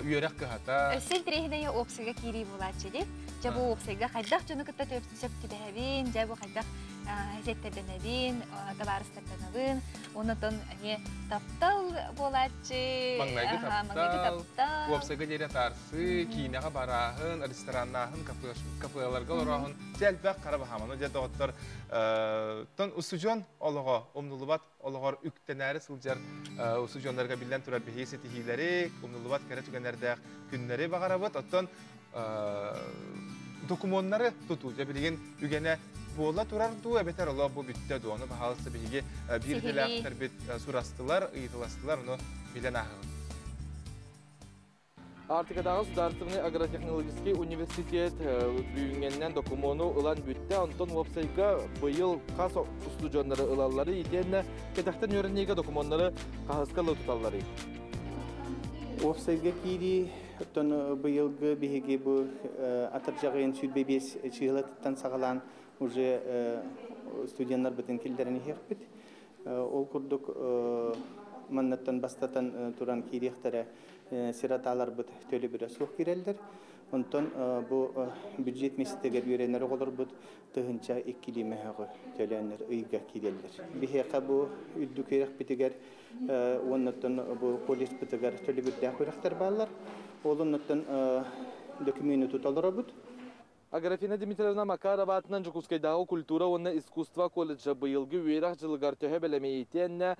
үйрәк кыхата. Сел трехидәе опсыга кири булачы дип, жабу опсыга кайдак жөне кытта төпсөп кидәбин, жабу кайдак хәзәттәдәнәбин, табарыстырданабын, онытын не таптал булачы. Маңнайгы таптал. Опсыга дәрә тарсы, кинага барахын, рестораннахын, кафеларга барахын, җәлбәк карап хаманы дә доктор. Тон усуҗон олого, умнулубат ологор үктенәре сылҗар усуҗонларга билен турар бехисе тихиләре, умнулубат кәрә түгәннәрдә күннәре багарабыт, оттон документлары туту, җәбилеген үгәнә Bolla turardu, ebeter Allah bu bitti de onu bahalısı bilgi bir dilaktar bit surastılar, ıyıtılastılar onu bilen ahırın. Артикадағы Сударственный агротехнологический университет büyüngenden dokumonu ılan bütte, ondan websaytga bıyıl kas ustüjonları ılalları itenine kedaktan yörennege dokumonları kahıskalı tutalları. Websaytga kiri ton bıyılgı bihege bu atırjağın südbebes çığılatıttan sağalan уже студенттар бүтін келдеріне хекпет. Ол күрдік маннаттан бастатан туран кирехтері сираталар бұт төлі бірі соқ керелдер. Онтан бұл бюджет месеттегер үйренері қолыр бұт тұғынша еккелемеғі төләнер ұйға керелдер. Бихеқа бұл үдді керек бітігер, оннаттан бұл колледж бітігер төлі бірді ақырақтар балар. Олыннаттан документы тұталыра бұт. Аграфина Дмитриевна Макарова атынан Жукускайдағы культура оны искусства колледжа быйылғы үйрақ жылығар төһе бәлемейтенне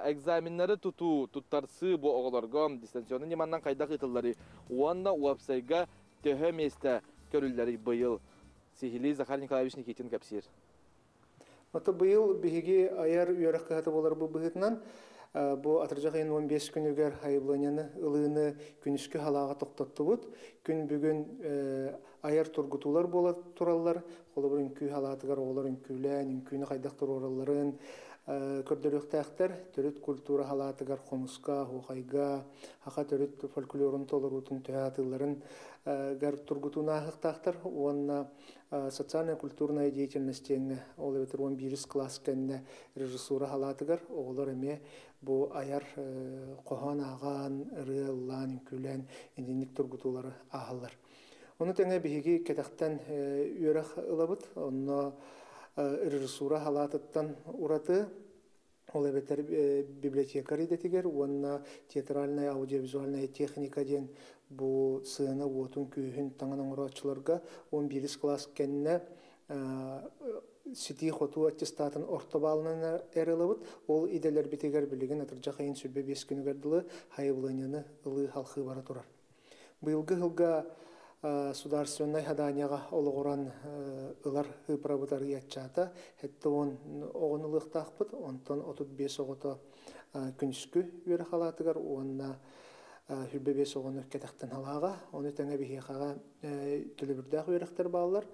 экзаменлары туттарсы бұ оғыларға дистанционы неманнан қайдақ етілдері. Онна уапсайға төһе месті көрілдері быйыл. Сихили Захар Николаевич Никитин кәпсер. Оты быйыл бігеге аяр үйрақ қағаты болар бұл бұғытынан. Бұл атыржақ айын 15 күнігер хайыбланяны ылыны күнішкі халаға тоқтатты бұд. Күн бүгін аяр тұргытулар бола туралар. Қолы бір үнкі халатығар олар үнкілән, үнкіні қайдақтыр ораларын көрдіріқтәқтер. Түріт культура халатығар қомысқа, хоқайға, хақа түріт фольклорын толыр ұтын түйатыларын гар тұргытуна ақтақтар. Онна социально-культурная деятельності ол өтір 11 класс кәнне режиссура халатығар. Олар әме бұл аяр қоған аған, ырылан, үнкілән, енденік тұргытулары ағалар. Оны тәңе бігеге кәтақтан үйерақ ұлабыт, оны режиссура халатыттан ұраты, ол әбетер библиотекар едетігер, оны театральная, аудиовизуальная техника ден бұл сыны отын күйін таңының ұратшыларға 11 класс кәніне сети хоту аттестатын ортобалынан әрілібіт, ол иделер бітегер білеген атыржақ айын сүрбе 5 күнігерділі хайывланияны ұлы халқы бара тұрар. Бұйылғы ғылға сударственной хаданияға олығыран ұлар ғыпырабытар ятчата, әтті он оғынылықтақпыт, онтан 35 оғыты күнішкі үйері қалатығар, онына хүрбе 5 оғыны кәтіқтен халаға, оны тәңе бейхаға түлібірдәқ үйеріқтер балалар.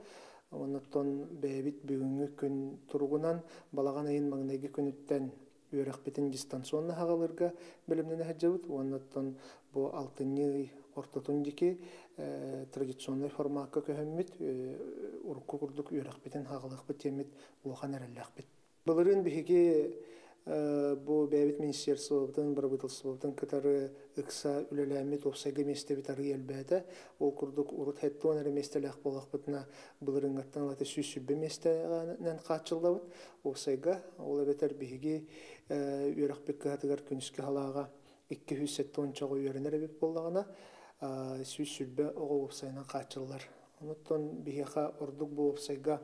Оннаттан бәйбіт бүгінгі күн тұрғынан балаған айын маңнайғы күніттен үйеріқ бетін дистанционны хағалырға білімнені әджауыт. Оннаттан бұл 6-ны ортотун деке традиционный форматқа көһөммит урукку курдук үйрәк битен хагылык бит темит улахан әрәлләк бит. Булырын бихеге бу бәбит министерстводан барбытылсыбытын кытары ыкса үлеләмит опсайга месте битары елбәдә ол курдук урут хәттон әрә местеләк булак битна булырын гаттан латы сүсүбе местенән качылдабыт опсайга ол бетер бихеге үйрәк бит катыгар күнүскә халага 200 тонн чагы үйрәнер бит буллагына сүсүбе оғы опсайна качыллар. Онуттан бихеха ордук бу опсайга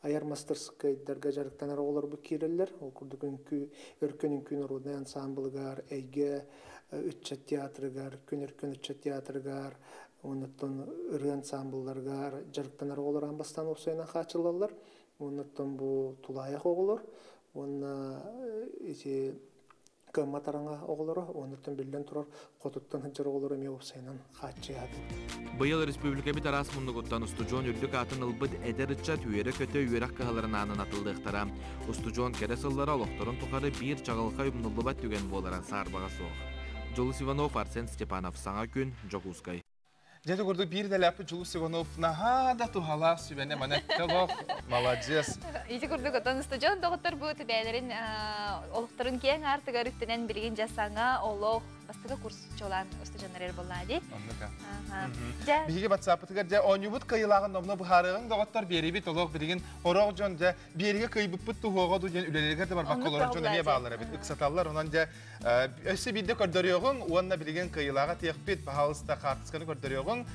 аяр мастерскай дарга жарыктанар олар бу киреллер. Ол курдук өркөн үнкүн народный ансамблыгар, эйге үтчат театрыгар, күн үтчат театрыгар, онуттан ыры ансамблларгар жарыктанар олар амбастан опсайна качыллар. Онуттан бу тулаяк оголор. Онна матараңа оғылары, оныртын білден тұрар қотыттан хыджар оғылары ме опсайнан қатшы ады. Бұйыл республика бит арас мұндығыттан ұстыжон үрдік атын ұлбыд әдәрітча түйері көті үйерақ қағыларын анын атылдықтара. Ұстыжон кәресыллары олықтырын тұқары бір чағылға үмнұлыбат түген боларан сарбаға соқ. Жолыс Иванов, Арсен Степанов, Саңа күн, Жокускай. Деді көрдік бір дәләпі Жылу Сиванов нахада тухала сүбәне манеттелох. Молодец. Изи көрдік отан студион доғыттар бұл түбәлерін олықтырын кең артыға рүттенен білген жасаңа олық бастығы курс чолан студионерер болады. Биге WhatsApp-тыгар жа онюбут кайылагын номна бухарыгын доғыттар беребит олық білген орог жон жа берге кайбыппыт тухуға дуден үлелерге де бар баққаларын жон әме бағалары бит. Үксаталар онан жа өсі бидде көрдөріоғын, уанна білген кайылаға текпет бағалыста қартысқаны көрдөріоғын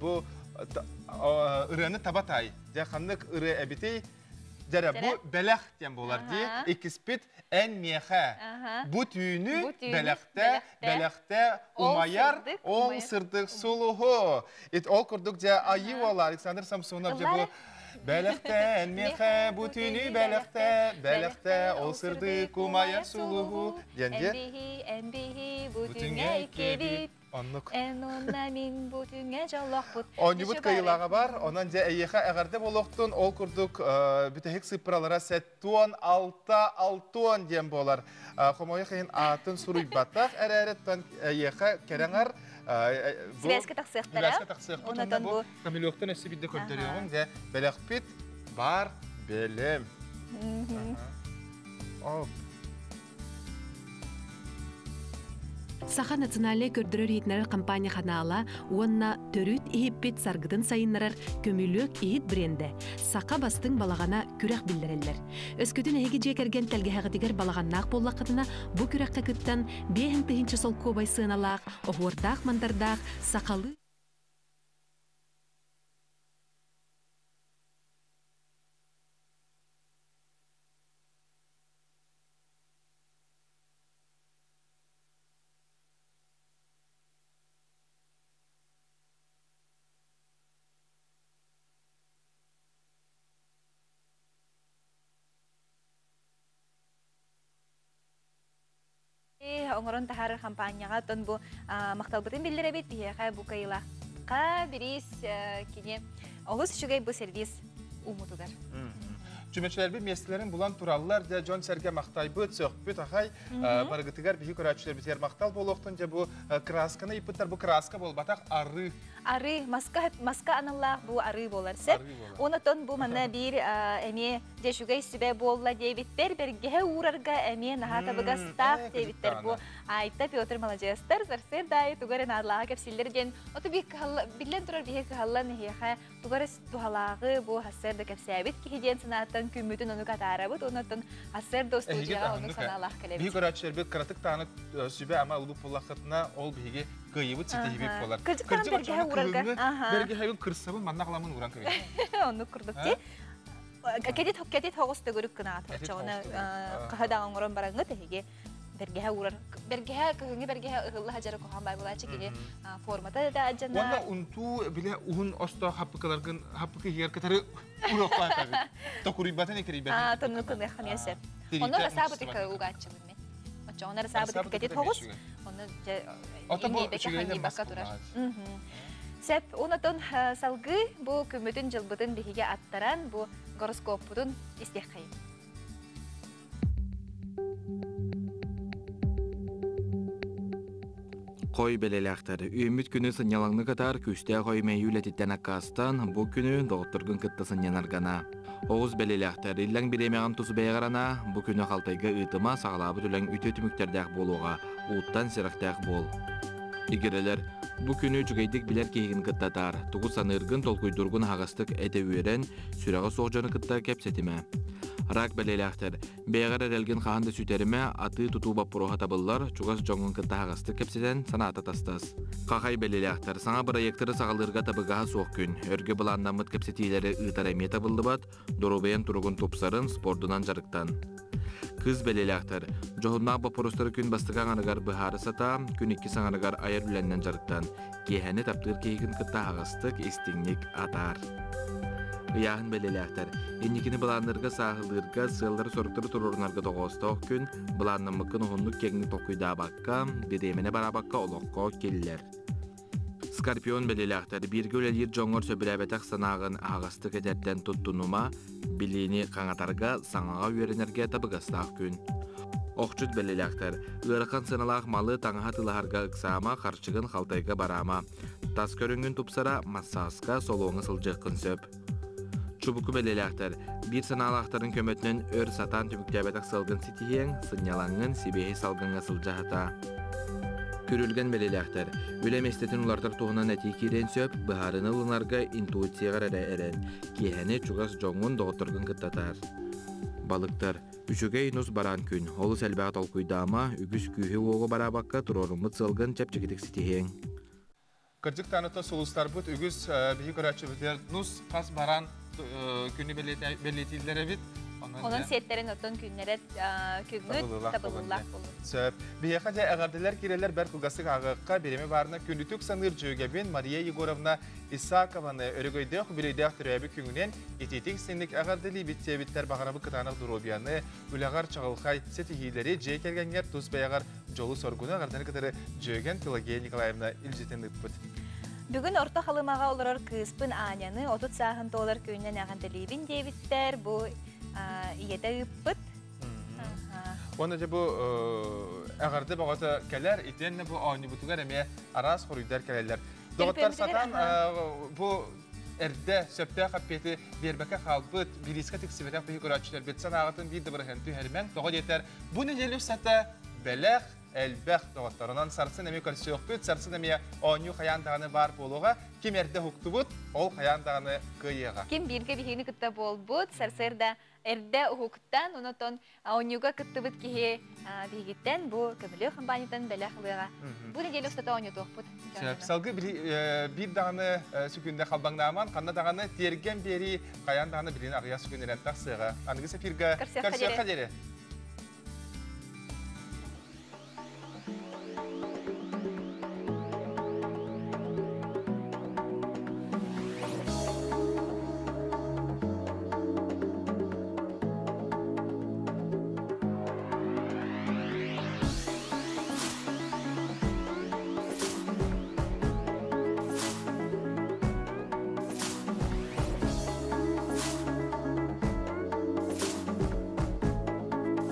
bu ırığını tabatay. Jahanlık ırığı ebitey. Jara bu belak diyen bolar diye. İkispit en miyehe. Bu tüyünü belakte umayar ol sırdık suluhu. Ol kurdukça ayı olar. Alexander Samsonov bu belakte en miyehe bu tüyünü belakte ol sırdık umayar suluhu. Embihi bu tüyüne kebit. Onluk. Min bu tüyüne jallak bud. Onluk kayılağı var. Ondan ja eyehe eğerde boluktun. Ol kurduk bütehik sıpıralara settuan altuan diyen bolar. Komoya kayın atın suruy batak. Ererettan eyehe kerenger. Siveske taksıqtara. Siveske taksıqtara. Ondan bu kamiloktan esi bidde köpteriyorsun. Belakpit bar belem. Саха националле көрдөрөр итнер компания канала уонна төрүт ихиппит саргытын сайыннарар көмүлөк ихит бренде. Сака бастың балагана күрәк билдереллер. Өскөтүн эги жекерген телгехагытыгер балаганнак боллакытына бу күрәккә кыттан 5-нче солко байсыналак, огордак мандардак сакалы оңорон тахар компанияга тон бу макталбытын билдиребит бияка бу кайылакка бирис кини олус үчүгей бу сервис умутугар. Cümleçiler bir meslerin bulan turallar da John Serge Maktaybıt, Sökbüt, Ahay, bargıtıgar bir kuraçlar biter Maktal boluqtunca bu kraskana ipıtlar bu kraska bol batak arı. Arı, maska anallah bu arı bolar sep. Onaton bu mana bir emi deşugay sibe bolla debitler bergehe uğrarga emi nahata baga staff debitler bu ayta Piotr Malajester zarser dayı tugaren adlağa kepsiller den otu bir billen turar bir halla nehiha tugares tuhalağı bu haserde kepsabit ki hiden sanatan kümütün onu katarabut onaton haserde ostuja onu sanalah kelebit. Bir kuraçlar bir kratık tanı sübe ama ulup pollaqatına ol bihige gıyıbıt sitehibip bolar. Kırcıktan bergehe uğrarga. Bergehe yıl kırsabın manaqlamın uğran köyü. Onu kurduk ki. Kedet hoğusta görük kına atırça onu kahadağın oran barangı tehige. Bergehe uğrar. Bergehe köyünge bergehe ıhıllı hacara kohan baybula çekili formata da acana. Valla untu bile uhun osta hapıkalargın hapıkı hiyer katarı uğraqlar tabi. Tokuribatan ekiribatan. Tanıkın ekhanıya sep. Onlara sabıtıka uğaççı bilme. Onlara sabıtıka kedet hoğus. Onu ingebeke hangi baka durar. Sep onaton salgı bu kümütün jılbıtın bihige attaran bu goroskopudun istihkayım. Koy belelekter. Ümit günü sınyalanlı kadar küste koy meyületitten akkastan bu günü doktorgun kıttasın yanargana. Oğuz belelekter illen bir emeğin tusu beğarana bu günü haltayga ıtıma sağlabı tülen ütü tümükterdek boluğa, uğuttan sırıktak bol. İgireler bu günü cügeydik biler keyigin kıttatar. Tuğu sanırgın tolkuydurgun hağıstık edevüren sürağı soğcanı kıtta kepsetime. Rak belelekter. Beğer erelgin kahanda süterime atı tutuba proha tabıllar çugas jongun kıtta hağıstık kepseten sanata tastas. Kakay belelekter. Sana proyektörü sağalırga tabıgaha soğuk gün. Örgü bulandamıt kepsetileri ıtaremeye tabıldı bat. Dorobayan turugun topsarın spordunan jarıktan. Kız belelekter. Johunna baporostları gün bastıgan anıgar bıharı sata, gün iki sanarıgar ayar ülenden jarıktan. Kehene taptır keyigin kıtta hağıstık istinlik atar. Iyahın belelekter. Ennikini bulanlarga sahılırga sığılları sorukları tururunarga toğustoq gün, bulanlamıkın uhunluk kegini tokuyda bakka, bedemene barabakka olokko kelliler. Skorpion belelekter. Bir gölelir jongor söbülebetak sanağın ağıstık ederden tuttunuma, bilini kangatarga sanağa üyerenerge tabıgastaq gün. Oqçut belelekter. Iırıqan sınalaq malı taŋaha tılaharga ıksama, qarçıgın xaltayga barama. тас көрінгін тупсара массаска солуңы сылжыққын сөп. Чубуку белелектер, bir саналақтарын көмөтінен өр сатан түміктебетік сылғын ситиен, сынялаңын сибейі салғынға сылжағыта. Көрілген белелектер, өлеместетін улартар туғынан әти керен сөп, бұхарыны ұлынарға интуицияғар әрі кейхені чуғас жоңын доғытырғын кыттатар. Балықтар, үшіге инус баран күн, олы сәлбәғат олқуйдама, үгіс күйі оғы барабаққа тұрорымыт сылғын чәпчекетік ситиен. Кырдык таныта солустар бұд, үгіс бігі көрәтші бұтер, нус қас баран күні белетилдері бит. Onun setlerin otun günlere küngüt tabılılak olur. Söp. Biyakaca ağardılar kireler berkugasık ağıqqa birimi varına kündütük sanır cügebin Mariya Yegorovna İsakovanı örgöydük bireydik türebi küngünen etitik sinlik ağardılı bittebitler bağırabı kıtanıq durobiyanı ülağar çağılxay setihileri ceykergenler tuz beyagar jolu sorgunu ağardını kıtırı cögen Pelageya Nikolayevna iljetin ıtpıt. Bugün orta halımağa olur kıspın anyanı 30 sağın dolar köyünden ağardılıyın devitler bu iyede ıppıt. Onca bu ağırda bağıta keler, itenle bu aynı butugar eme aras horuyder kelerler. Doğutlar satan bu erde söpte kapeti berbeke halbıt bir riske tiksibeten peki kuratçılar betsen ağıtın bir de bırakıntı hermen doğu yeter. Bu neceli sata belek elbek doğutlarından sarsın eme karşı yokbut, sarsın eme aynı hayan dağını var boluğa kim erde huktubut, ol hayan dağını kıyığa. Kim birge bihini kıtta bol but, sarsırda erde hukuktan, onoton onyuga kıttıbıt kihe bihigitten bu kömülü kampanyadan belaklığa. Bu neceli ustata onyu tohbut. Salgı bir dağını sükünde kalbangnaman, kanna dağını tergen beri kayan dağını birinin ağıya sükünlerden taksığa. Anıgı sepirga karşı kaderi.